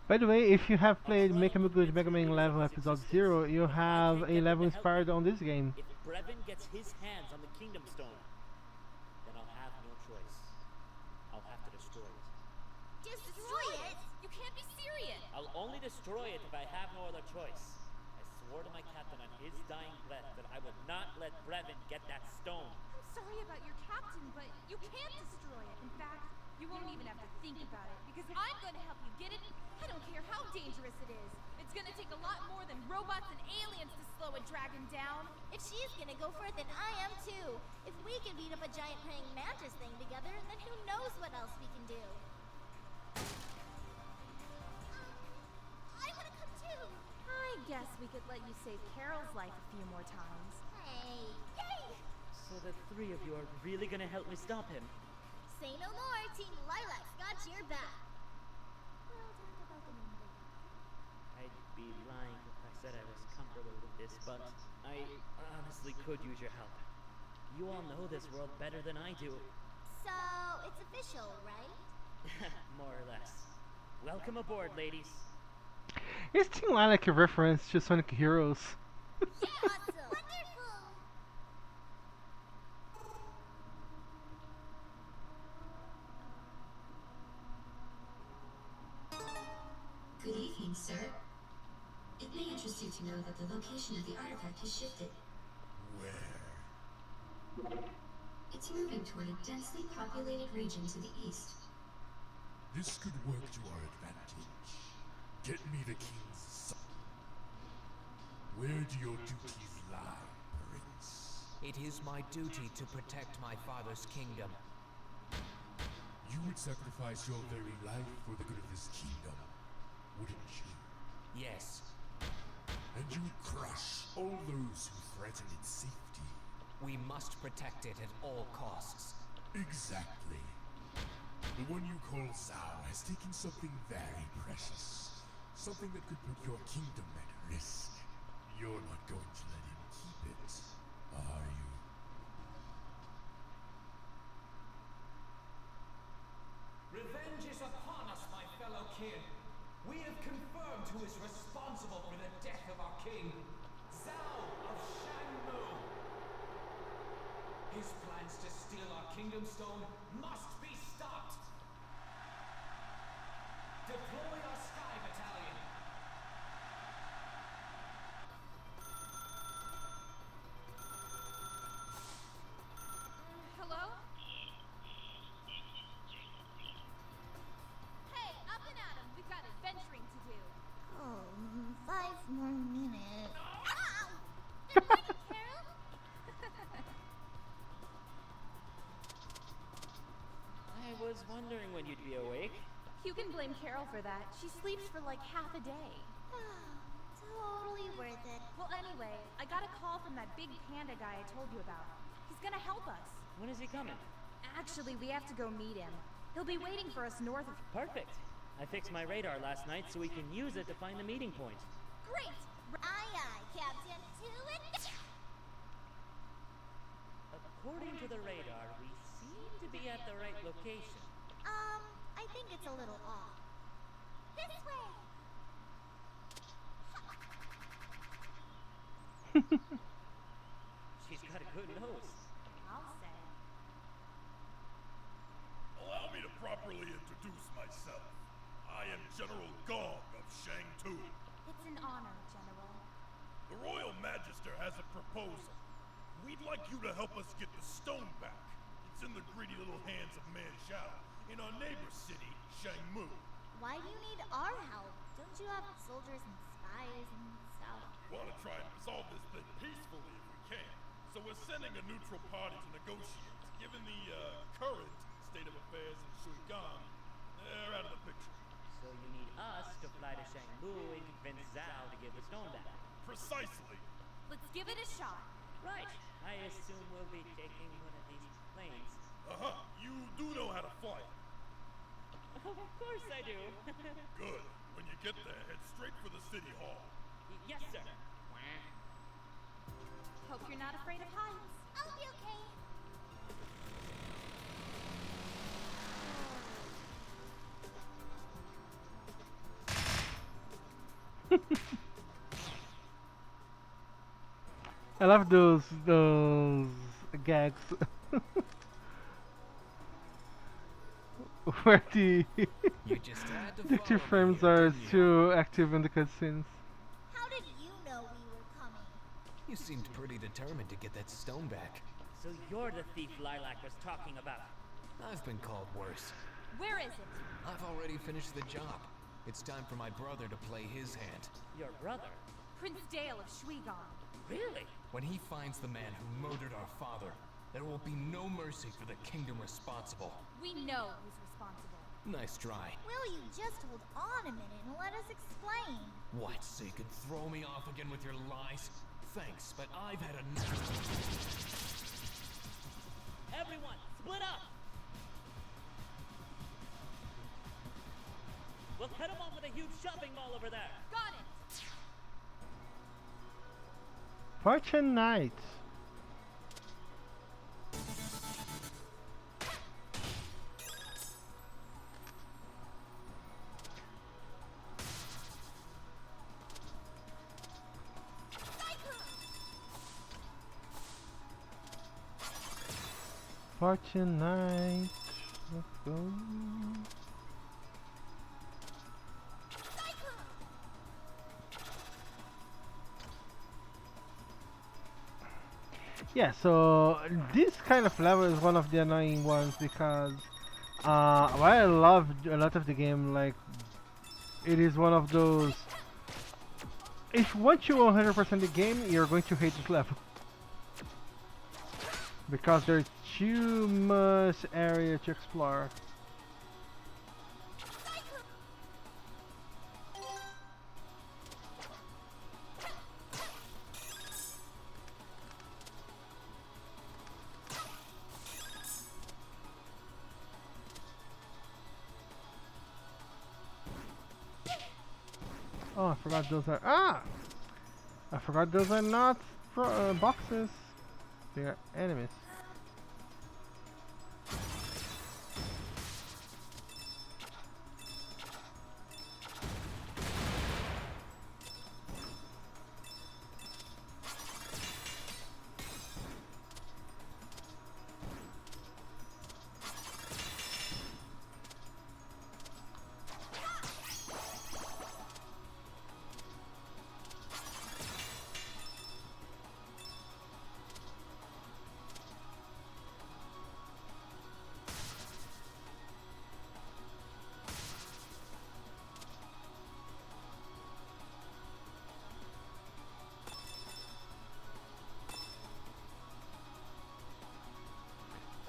Speaker 1: By the way, if you have played Make 'em Good Mega Man level episode 0, you have a level inspired on this game.
Speaker 3: If Brevin gets his hands on the Kingdom Stone, then I'll have no choice. I'll have to destroy it.
Speaker 2: Destroy it?
Speaker 4: You can't be serious!
Speaker 3: I'll only destroy it if I have no other choice. I swore to my captain on his dying breath that I would not let Brevin get that stone.
Speaker 4: I'm sorry about your captain, but you can't destroy it. In fact, you won't even have to think about it, because I'm going to help you get it. I don't care how dangerous it is. It's going to take a lot more than robots and aliens to slow a dragon down.
Speaker 2: If she's gonna go for it, then I am too. If we can beat up a giant praying mantis thing together, then who knows what else we can do. I wanna come too.
Speaker 4: I guess we could let you save Carol's life a few more times.
Speaker 2: Hey, yay!
Speaker 3: So the three of you are really gonna help me stop him?
Speaker 2: Say no more, Team Lilac's got your back. We'll talk about the name later.
Speaker 3: I'd be lying if I said I was comfortable with this, but I honestly could use your help. You all know this world better than I do.
Speaker 2: So, it's official, right?
Speaker 3: More or less. Welcome aboard, ladies.
Speaker 1: Is Team Lilac a reference to Sonic Heroes?
Speaker 2: Yeah, awesome! Wonderful!
Speaker 9: Good evening, sir. It may interest you to know that the location of the artifact has shifted.
Speaker 6: Where?
Speaker 9: It's moving toward a densely populated region to the east.
Speaker 6: This could work to our advantage. Get me the king's son. Where do your duties lie, Prince?
Speaker 5: It is my duty to protect my father's kingdom.
Speaker 6: You would sacrifice your very life for the good of this kingdom, wouldn't you?
Speaker 5: Yes,
Speaker 6: And you would crush all those who threaten its safety.
Speaker 5: we must protect it at all costs.
Speaker 6: Exactly. The one you call Zhao has taken something very precious. Something that could put your kingdom at risk. You're not going to let him keep it, are you?
Speaker 5: Revenge is upon us, my fellow kin. We have confirmed who is responsible for the death of our king, Zhao of Shanmu. His plans to steal our kingdom stone must be stopped. Deploy our Sky Battalion.
Speaker 4: Hello? Hey, up and at 'em. We've got adventuring to do.
Speaker 2: Oh, 5 more minutes. Ow! Good morning, Carol!
Speaker 3: I was wondering when you'd be awake.
Speaker 4: You can blame Carol for that. She sleeps for like half a day.
Speaker 2: Totally worth it.
Speaker 4: Well, anyway, I got a call from that big panda guy I told you about. He's gonna help us.
Speaker 3: When is he coming?
Speaker 4: Actually, we have to go meet him. He'll be waiting for us north of...
Speaker 3: Perfect. I fixed my radar last night so we can use it to find the meeting point.
Speaker 4: Great!
Speaker 2: Aye, aye, Captain. To it.
Speaker 3: According to the radar, we seem to be at the right location.
Speaker 2: I think it's a little off. This way!
Speaker 3: She's got a good nose.
Speaker 2: I'll say.
Speaker 6: Allow me to properly introduce myself. I am General Gong of Shang-Tu.
Speaker 4: It's an honor, General.
Speaker 6: The Royal Magister has a proposal. We'd like you to help us get the stone back. It's in the greedy little hands of Man Zhao in our neighbor city, Shangmu.
Speaker 2: Why do you need our help? Don't you have soldiers and spies and stuff?
Speaker 6: We want to try and resolve this thing peacefully if we can. So we're sending a neutral party to negotiate. Given the current state of affairs in Shuigang, they're out of the picture.
Speaker 3: So you need us to fly to Shangmu and convince Zhao to give the stone back.
Speaker 6: Precisely.
Speaker 4: Let's give it a shot.
Speaker 3: Right. I assume we'll be taking one of these planes.
Speaker 6: Uh-huh. You do know how to fly.
Speaker 3: Of course I do.
Speaker 6: Good. When you get there, head straight for the city hall.
Speaker 3: Yes, sir.
Speaker 4: Hope you're not afraid of heights.
Speaker 2: I'll be okay.
Speaker 1: I love those gags where the
Speaker 10: You just had to
Speaker 1: the two
Speaker 10: follow me
Speaker 1: frames
Speaker 10: here,
Speaker 1: are
Speaker 10: didn't you?
Speaker 1: too active in the cutscenes.
Speaker 2: How did you know we were coming?
Speaker 10: You seemed pretty determined to get that stone back.
Speaker 3: So you're the thief Lilac was talking about.
Speaker 10: I've been called worse.
Speaker 4: Where is it?
Speaker 10: I've already finished the job. It's time for my brother to play his hand.
Speaker 3: Your brother?
Speaker 4: Prince Dale of Shuigang.
Speaker 3: Really?
Speaker 10: When he finds the man who murdered our father, there will be no mercy for the kingdom responsible.
Speaker 4: We know who's responsible.
Speaker 10: Nice try.
Speaker 2: Will you just hold on a minute and let us explain?
Speaker 10: What, so you can throw me off again with your lies? Thanks, but I've had enough.
Speaker 3: Everyone, split up! We'll cut him off with a huge shopping mall over there.
Speaker 4: Got it!
Speaker 1: Fortune Knight. Fortune Knight. Let's go. Yeah, so this kind of level is one of the annoying ones because while I love a lot of the game, like it is one of those. If once you 100% the game, you're going to hate this level because there's too much area to explore. Oh, I forgot those are I forgot those are not boxes. They are enemies.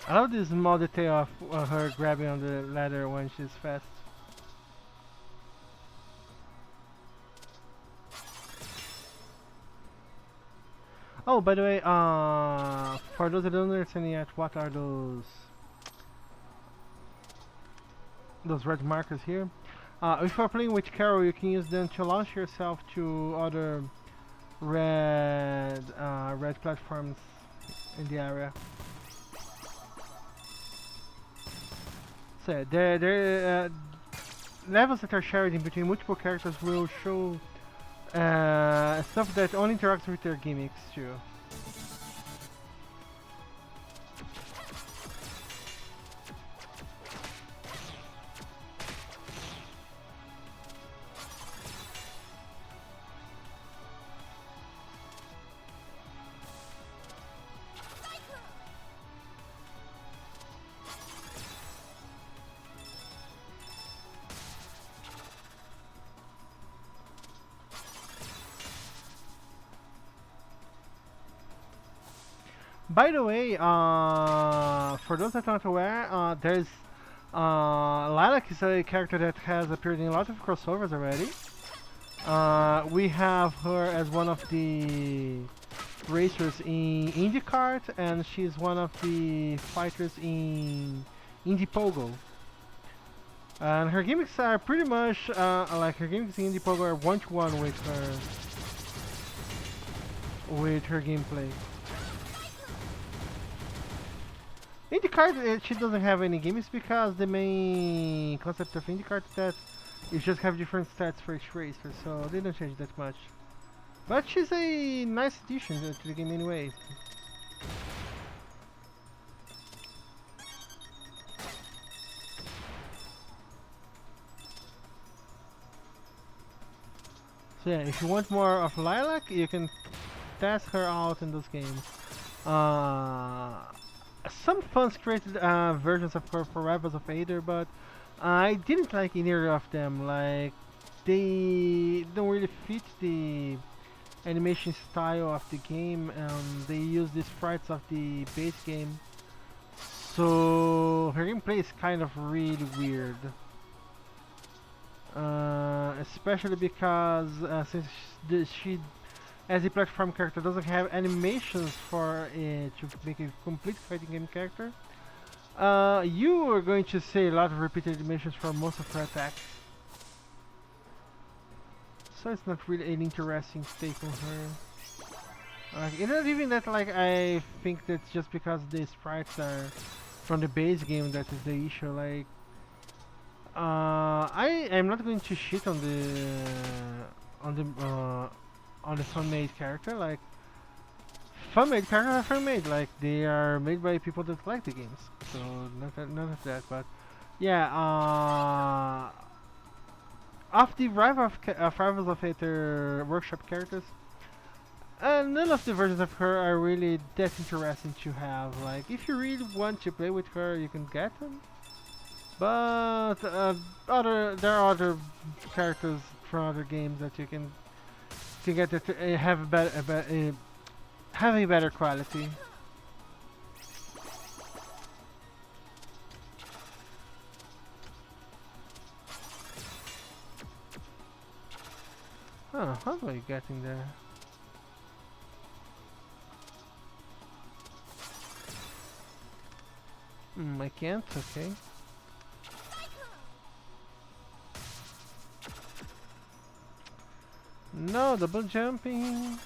Speaker 1: I love this small detail of her grabbing on the ladder when she's fast. Oh, by the way, for those that don't understand yet, what are those red markers here? If you're playing with Carol, you can use them to launch yourself to other red platforms in the area. So levels that are shared in between multiple characters will show stuff that only interacts with their gimmicks too. By the way, for those that aren't aware, there's Lilac is a character that has appeared in a lot of crossovers already. We have her as one of the racers in IndyCart, and she's one of the fighters in Indy Pogo. And her gimmicks are pretty much like her gimmicks in Indy Pogo are one-to-one with her gameplay. IndyCar, she doesn't have any gimmicks because the main concept of IndyCar is that you just have different stats for each racer, so they don't change that much. But she's a nice addition to the game anyway. So yeah, if you want more of Lilac, you can test her out in those games. Some fans created versions of her for Rivals of Aether, but I didn't like either of them. Like, they don't really fit the animation style of the game, and they use the sprites of the base game. So her gameplay is kind of really weird. Especially because since she as a platform character doesn't have animations for it to make a complete fighting game character, you are going to see a lot of repeated animations for most of her attacks. So it's not really an interesting take on her. It's not even that, like, I think that's just because the sprites are from the base game that is the issue. Like, I am not going to shit on the fan-made character. Like, fan-made characters are fan-made. Like, they are made by people that like the games. So none of that. But yeah, of the Rivals of Aether workshop characters, none of the versions of her are really that interesting to have. Like, if you really want to play with her, you can get them. But there are other characters from other games that you can get that have a better quality. Oh, how am I getting there? I can't, okay. No, double jumping.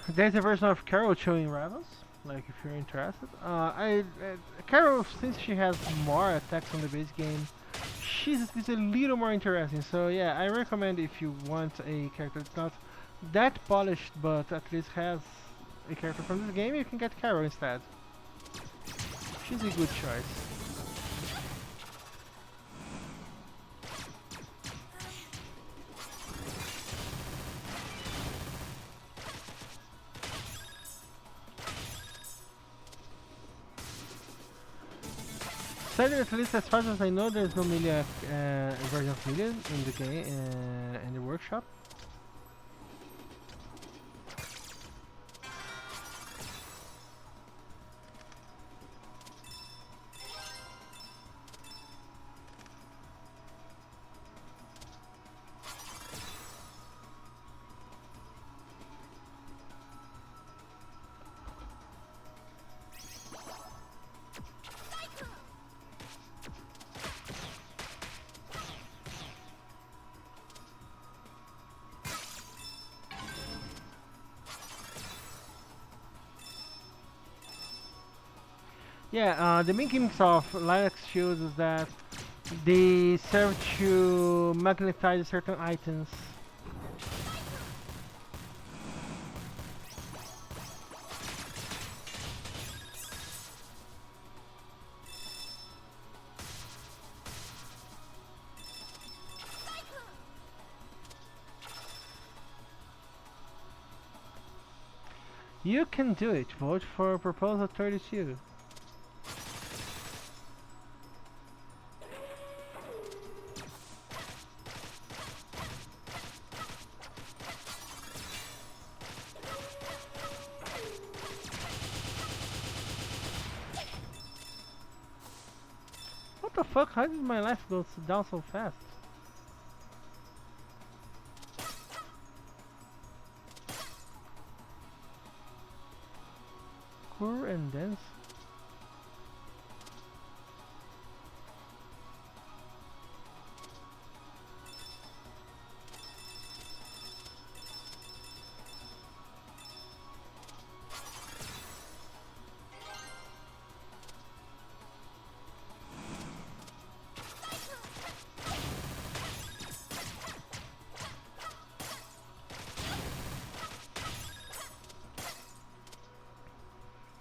Speaker 1: There's a version of Carol showing Rivals, like if you're interested. Carol, since she has more attacks on the base game, she's a little more interesting. So yeah, I recommend if you want a character that's not that polished, but at least has a character from this game, you can get Carol instead. She's a good choice. Sadly, at least as far as I know, there's no Melee version of Melee in the game, in the workshop. Yeah, the main gimmicks of Lilac shields is that they serve to magnetize certain items. You can do it. Vote for Proposal 32. What the fuck? How did my life go down so fast? Cool and dense.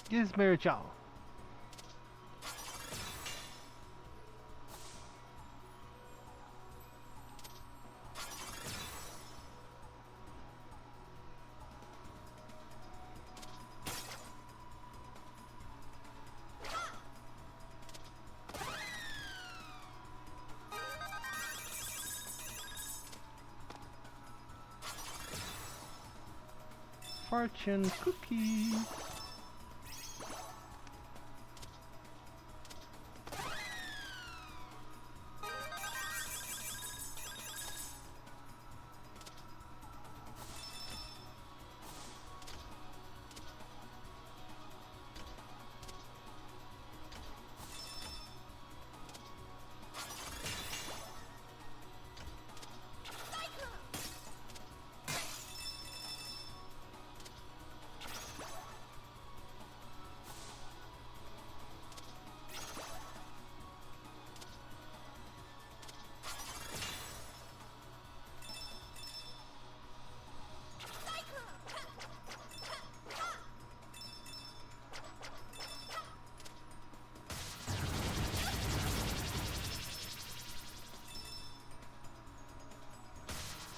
Speaker 1: This is Mary Chow. Fortune cookie.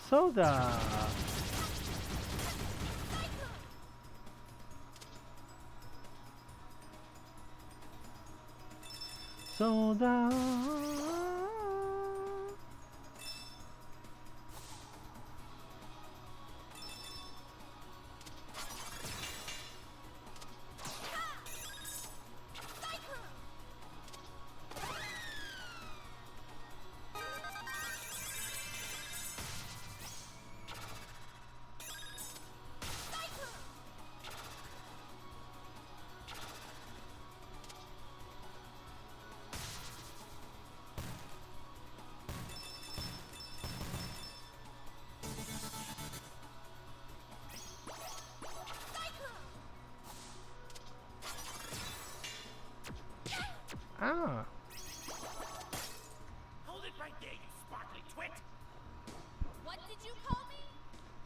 Speaker 1: Soda. Soda. Ah.
Speaker 11: Hold it right there, you sparkly twit!
Speaker 4: What did you call me?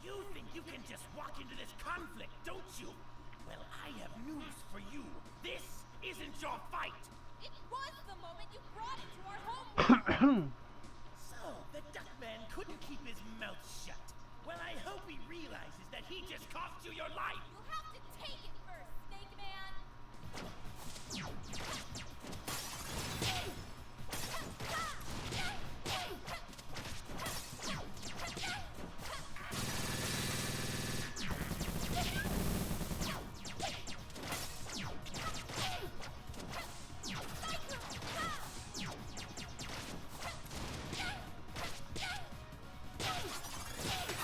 Speaker 11: You think you can just walk into this conflict, don't you? Well, I have news for you. This isn't your fight!
Speaker 4: It was the moment you brought it to our home.
Speaker 11: So, the Duckman couldn't keep his mouth shut. Well, I hope he realizes that he just cost you your life!
Speaker 4: You'll have to take it first, Snake Man.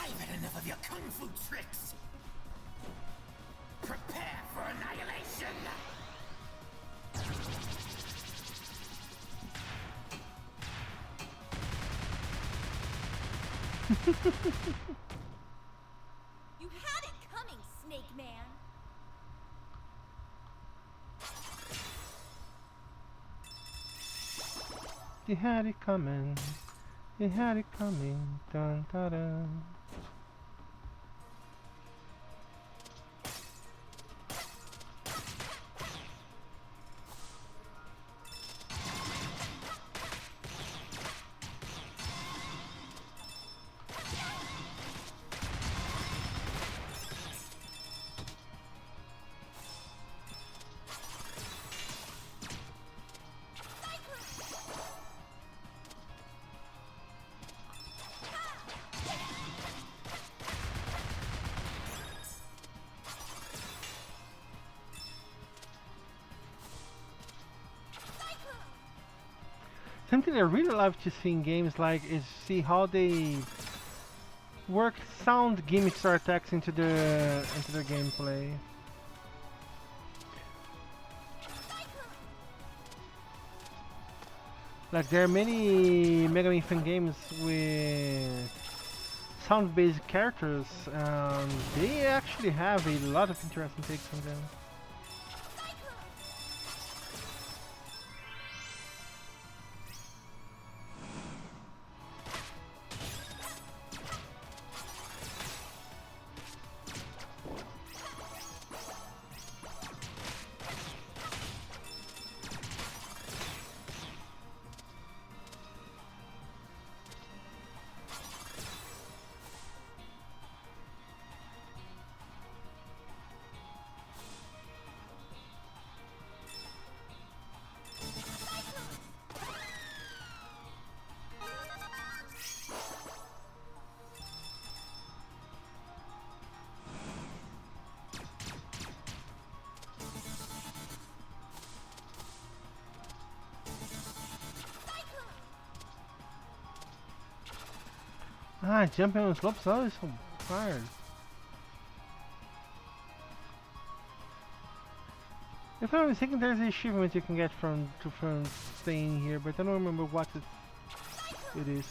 Speaker 11: I've had enough of your kung fu tricks! Prepare for annihilation!
Speaker 2: You had it coming, Snake Man.
Speaker 1: You had it coming. You had it coming. Dun dun dun. Something I really love to see in games like is see how they work sound gimmicks or attacks into the gameplay. Like there are many Mega Man fan games with sound-based characters, and they actually have a lot of interesting takes on them. Ah, jumping on slopes is always so hard. If I'm not mistaken, there's an achievement you can get from staying here, but I don't remember what it is.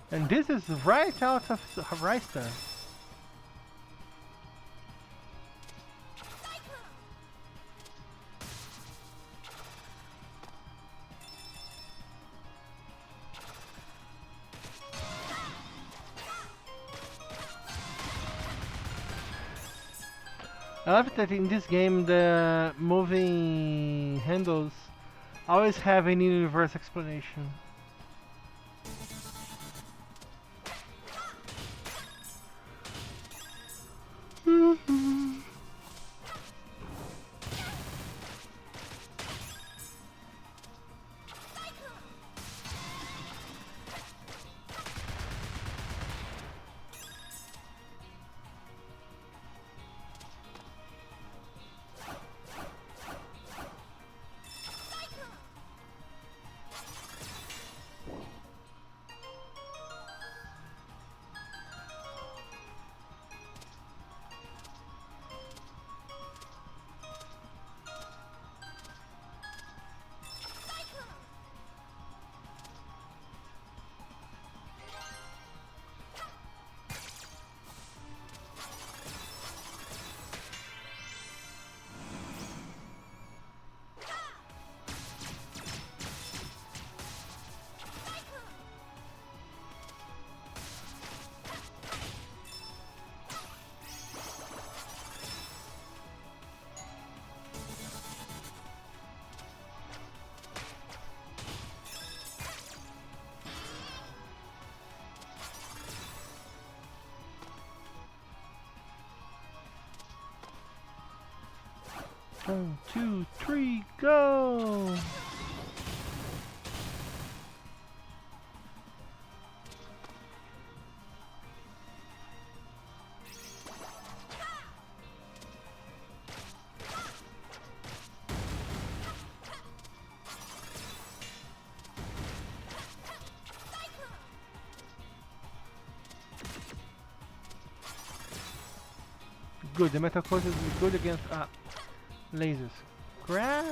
Speaker 1: And this is right out of Horizon. I love that in this game the moving handles always have an in-universe explanation. One, two, three, go! good. The metal coat is good against lasers. Crap!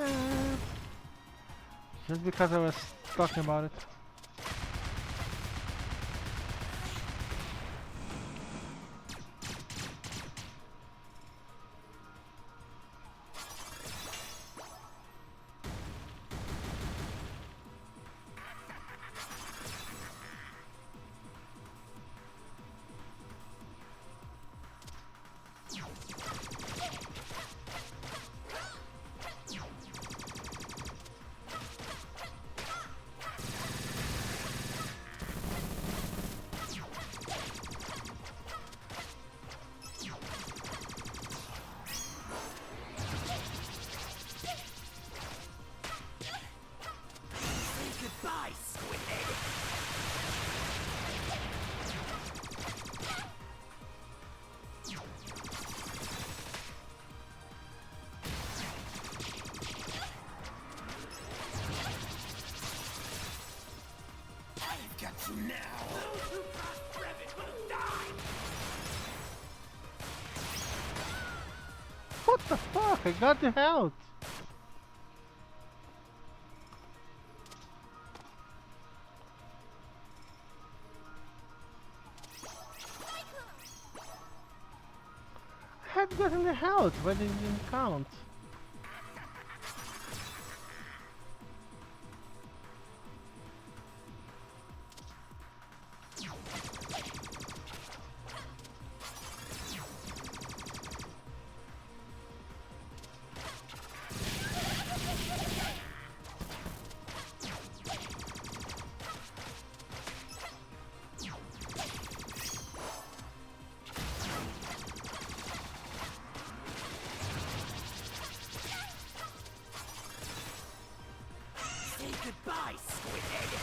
Speaker 1: Just because I was talking about it. What the fuck? I got the health! I had gotten the health, but it didn't count.
Speaker 11: Goodbye, Squidhead!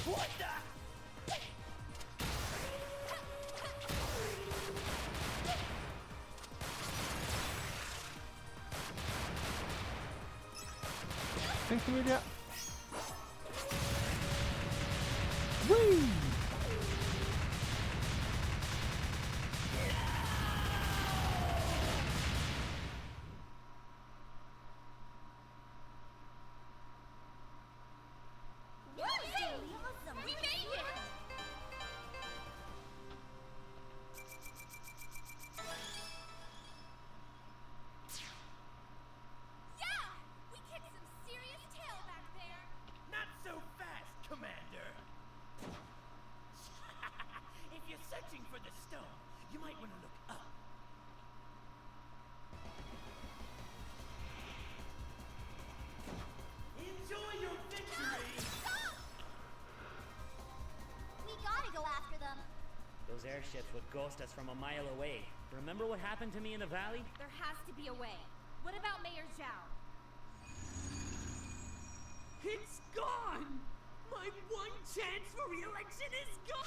Speaker 11: What the?
Speaker 1: Thanks, Amelia. Whee!
Speaker 2: Awesome. We made it!
Speaker 4: Yeah! We kicked some serious tail back there!
Speaker 11: Not so fast, Commander! If you're searching for the stone, you might want to look up. Enjoy your victory!
Speaker 2: We gotta go after them.
Speaker 3: Those airships would ghost us from a mile away. Remember what happened to me in the valley?
Speaker 4: There has to be a way. What about Mayor Zhao?
Speaker 11: It's gone! My one chance for re-election is gone!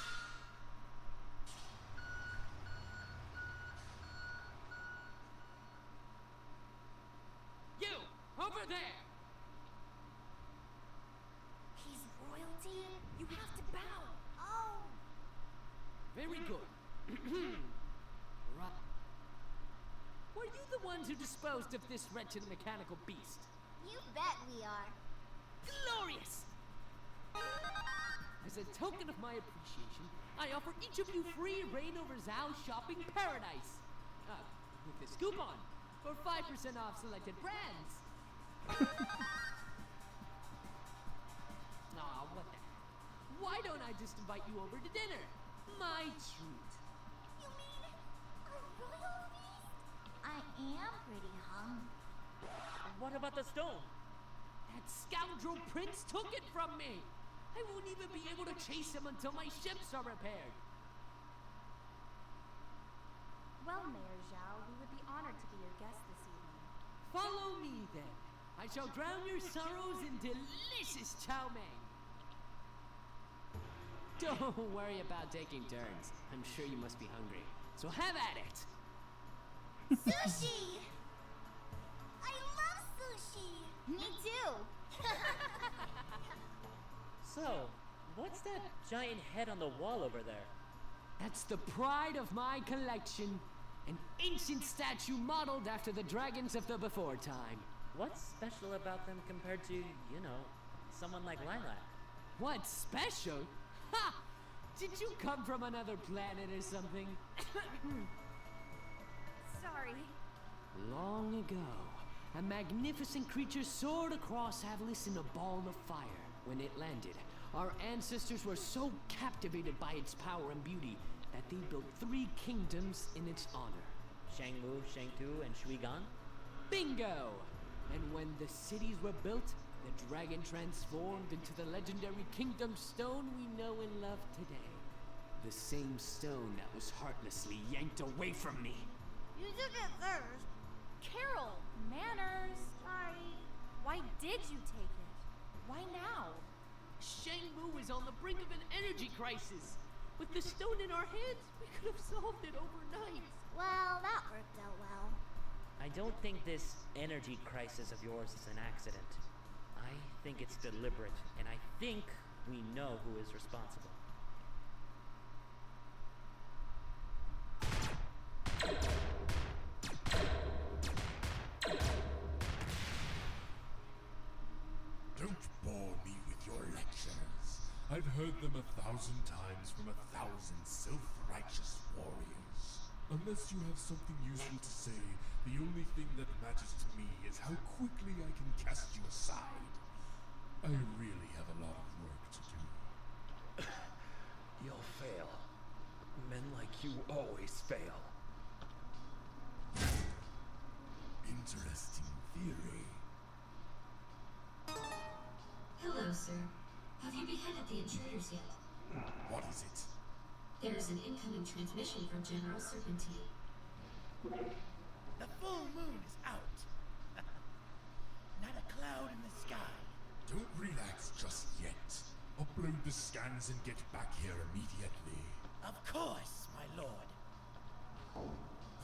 Speaker 11: You! Over there!
Speaker 2: He's royalty? You have to bow. Oh.
Speaker 11: Very good. Right. Were you the ones who disposed of this wretched mechanical beast?
Speaker 2: You bet we are.
Speaker 11: Glorious! As a token of my appreciation, I offer each of you free reign over Zhao's shopping paradise. With this coupon, for 5% off selected brands.
Speaker 12: Why don't I just invite you over to dinner? My treat.
Speaker 2: You mean a royal feast? I am pretty hungry.
Speaker 3: What about the stone?
Speaker 12: That scoundrel prince took it from me. I won't even be able to chase him until my ships are repaired.
Speaker 4: Well, Mayor Zhao, we would be honored to be your guest this evening.
Speaker 12: Follow me then. I shall drown your sorrows in delicious chow mein. Don't worry about taking turns. I'm sure you must be hungry. So have at it.
Speaker 2: Sushi! I love sushi! Me too!
Speaker 3: So, what's that giant head on the wall over there?
Speaker 12: That's the pride of my collection. An ancient statue modeled after the dragons of the before time.
Speaker 3: What's special about them compared to, someone like Lilac?
Speaker 12: What's special? Ha! Did you come from another planet or something?
Speaker 4: Sorry.
Speaker 12: Long ago, a magnificent creature soared across Avalis in a ball of fire. When it landed, our ancestors were so captivated by its power and beauty that they built 3 kingdoms in its honor.
Speaker 3: Shangmu, Shangtu, and Shuigan?
Speaker 12: Bingo! And when the cities were built, the dragon transformed into the legendary Kingdom Stone we know and love today. The same stone that was heartlessly yanked away from me.
Speaker 2: You took it first.
Speaker 4: Carol, manners. Sorry. Why did you take it? Why now?
Speaker 12: Shangmu is on the brink of an energy crisis. With the stone in our hands, we could have solved it overnight.
Speaker 2: Well, that worked out well.
Speaker 3: I don't think this energy crisis of yours is an accident. I think it's deliberate, and I think we know who is responsible.
Speaker 6: Don't bore me with your lectures. I've heard them 1,000 times from 1,000 self-righteous warriors. Unless you have something useful to say, the only thing that matters to me is how quickly I can cast you aside. I really have a lot of work to do.
Speaker 10: You'll fail. Men like you always fail.
Speaker 6: Interesting theory.
Speaker 9: Hello, sir. Have you beheaded the intruders yet?
Speaker 6: What is it?
Speaker 9: There is an incoming transmission from General Serpentine.
Speaker 11: The full moon is out. Not a cloud in the sky.
Speaker 6: Don't relax just yet. Upload the scans and get back here immediately.
Speaker 11: Of course, my lord.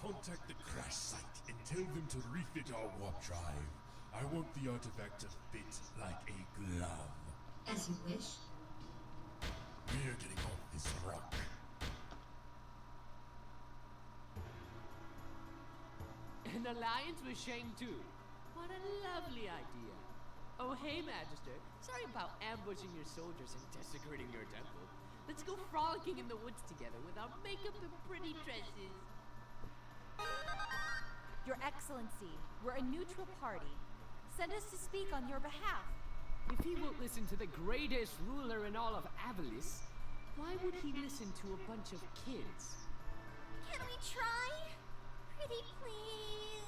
Speaker 6: Contact the crash site and tell them to refit our warp drive. I want the artifact to fit like a glove.
Speaker 9: As you wish.
Speaker 6: We're getting off this rock.
Speaker 12: An alliance with Shang-Tu. What a lovely idea. Oh, hey, Magister. Sorry about ambushing your soldiers and desecrating your temple. Let's go frolicking in the woods together with our makeup and pretty dresses.
Speaker 4: Your Excellency, we're a neutral party. Send us to speak on your behalf.
Speaker 12: If he won't listen to the greatest ruler in all of Avalis, why would he listen to a bunch of kids?
Speaker 2: Can we try? Pretty please.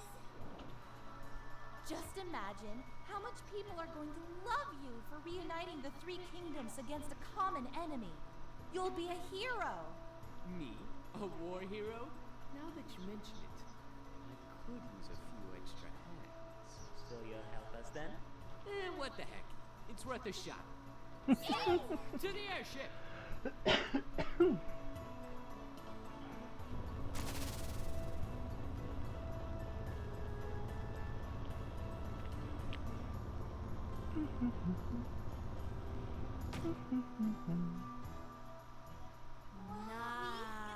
Speaker 4: Just imagine how much people are going to love you for reuniting the 3 kingdoms against a common enemy. You'll be a hero.
Speaker 12: Me? A war hero? Now that you mention it, I could use a few extra hands.
Speaker 3: So you'll help us then?
Speaker 12: What the heck? It's worth a shot. To the airship!
Speaker 2: It's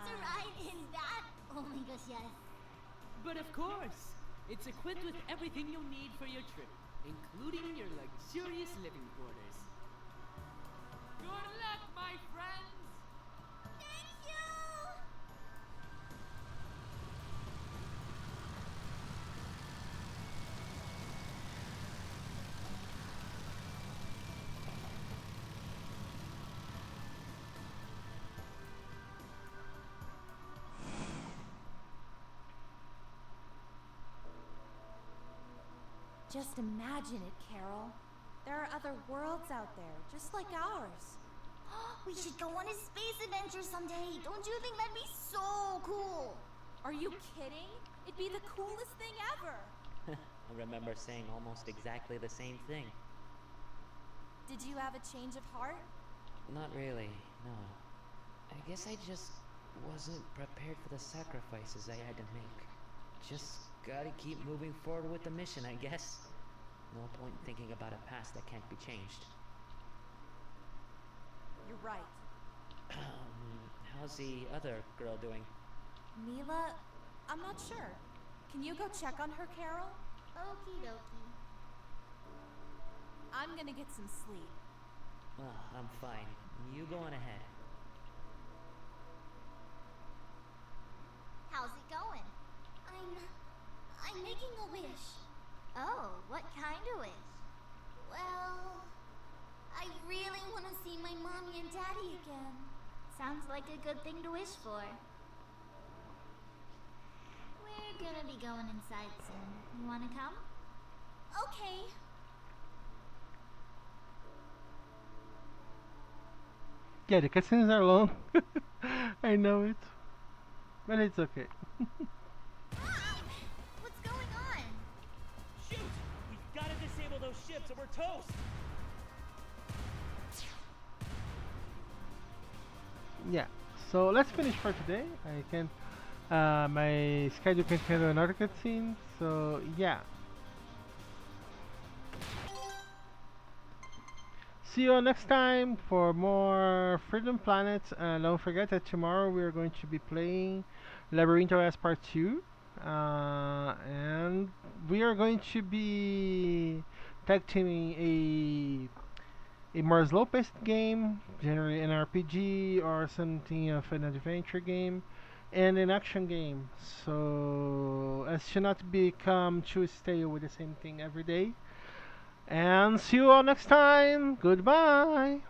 Speaker 2: a ride in that? Oh my gosh, yes.
Speaker 12: But of course, it's equipped with everything you'll need for your trip, including your luxurious living quarters. Good luck, my friends!
Speaker 2: Thank you!
Speaker 4: Just imagine it, Carol. There are other worlds out there, just like ours.
Speaker 2: We should go on a space adventure someday. Don't you think that'd be so cool?
Speaker 4: Are you kidding? It'd be the coolest thing ever.
Speaker 3: I remember saying almost exactly the same thing.
Speaker 4: Did you have a change of heart?
Speaker 3: Not really, no. I guess I just wasn't prepared for the sacrifices I had to make. Just gotta keep moving forward with the mission, I guess. No point thinking about a past that can't be changed.
Speaker 4: You're right.
Speaker 3: How's the other girl doing?
Speaker 4: Mila, I'm not sure. Can you go check on her, Carol?
Speaker 2: Okie dokie.
Speaker 4: I'm gonna get some sleep.
Speaker 3: I'm fine. You go on ahead.
Speaker 2: How's it going? I'm making a wish. Oh, what kind of wish? Well, I really want to see my mommy and daddy again. Sounds like a good thing to wish for. We're gonna be going inside soon. You wanna come? Okay.
Speaker 1: Yeah, the cutscenes are long. I know it. But it's okay.
Speaker 2: What's going on?
Speaker 3: Shoot! We've gotta disable those ships or we're toast!
Speaker 1: Yeah, so let's finish for today. I can my schedule can handle another cutscene, so yeah. See you all next time for more Freedom Planet. Don't forget that tomorrow we are going to be playing Labyrinth OS Part 2. And we are going to be tag teaming a more slow-paced game, generally an RPG or something of an adventure game, and an action game. So as to not become too stale with the same thing every day. And see you all next time. Goodbye.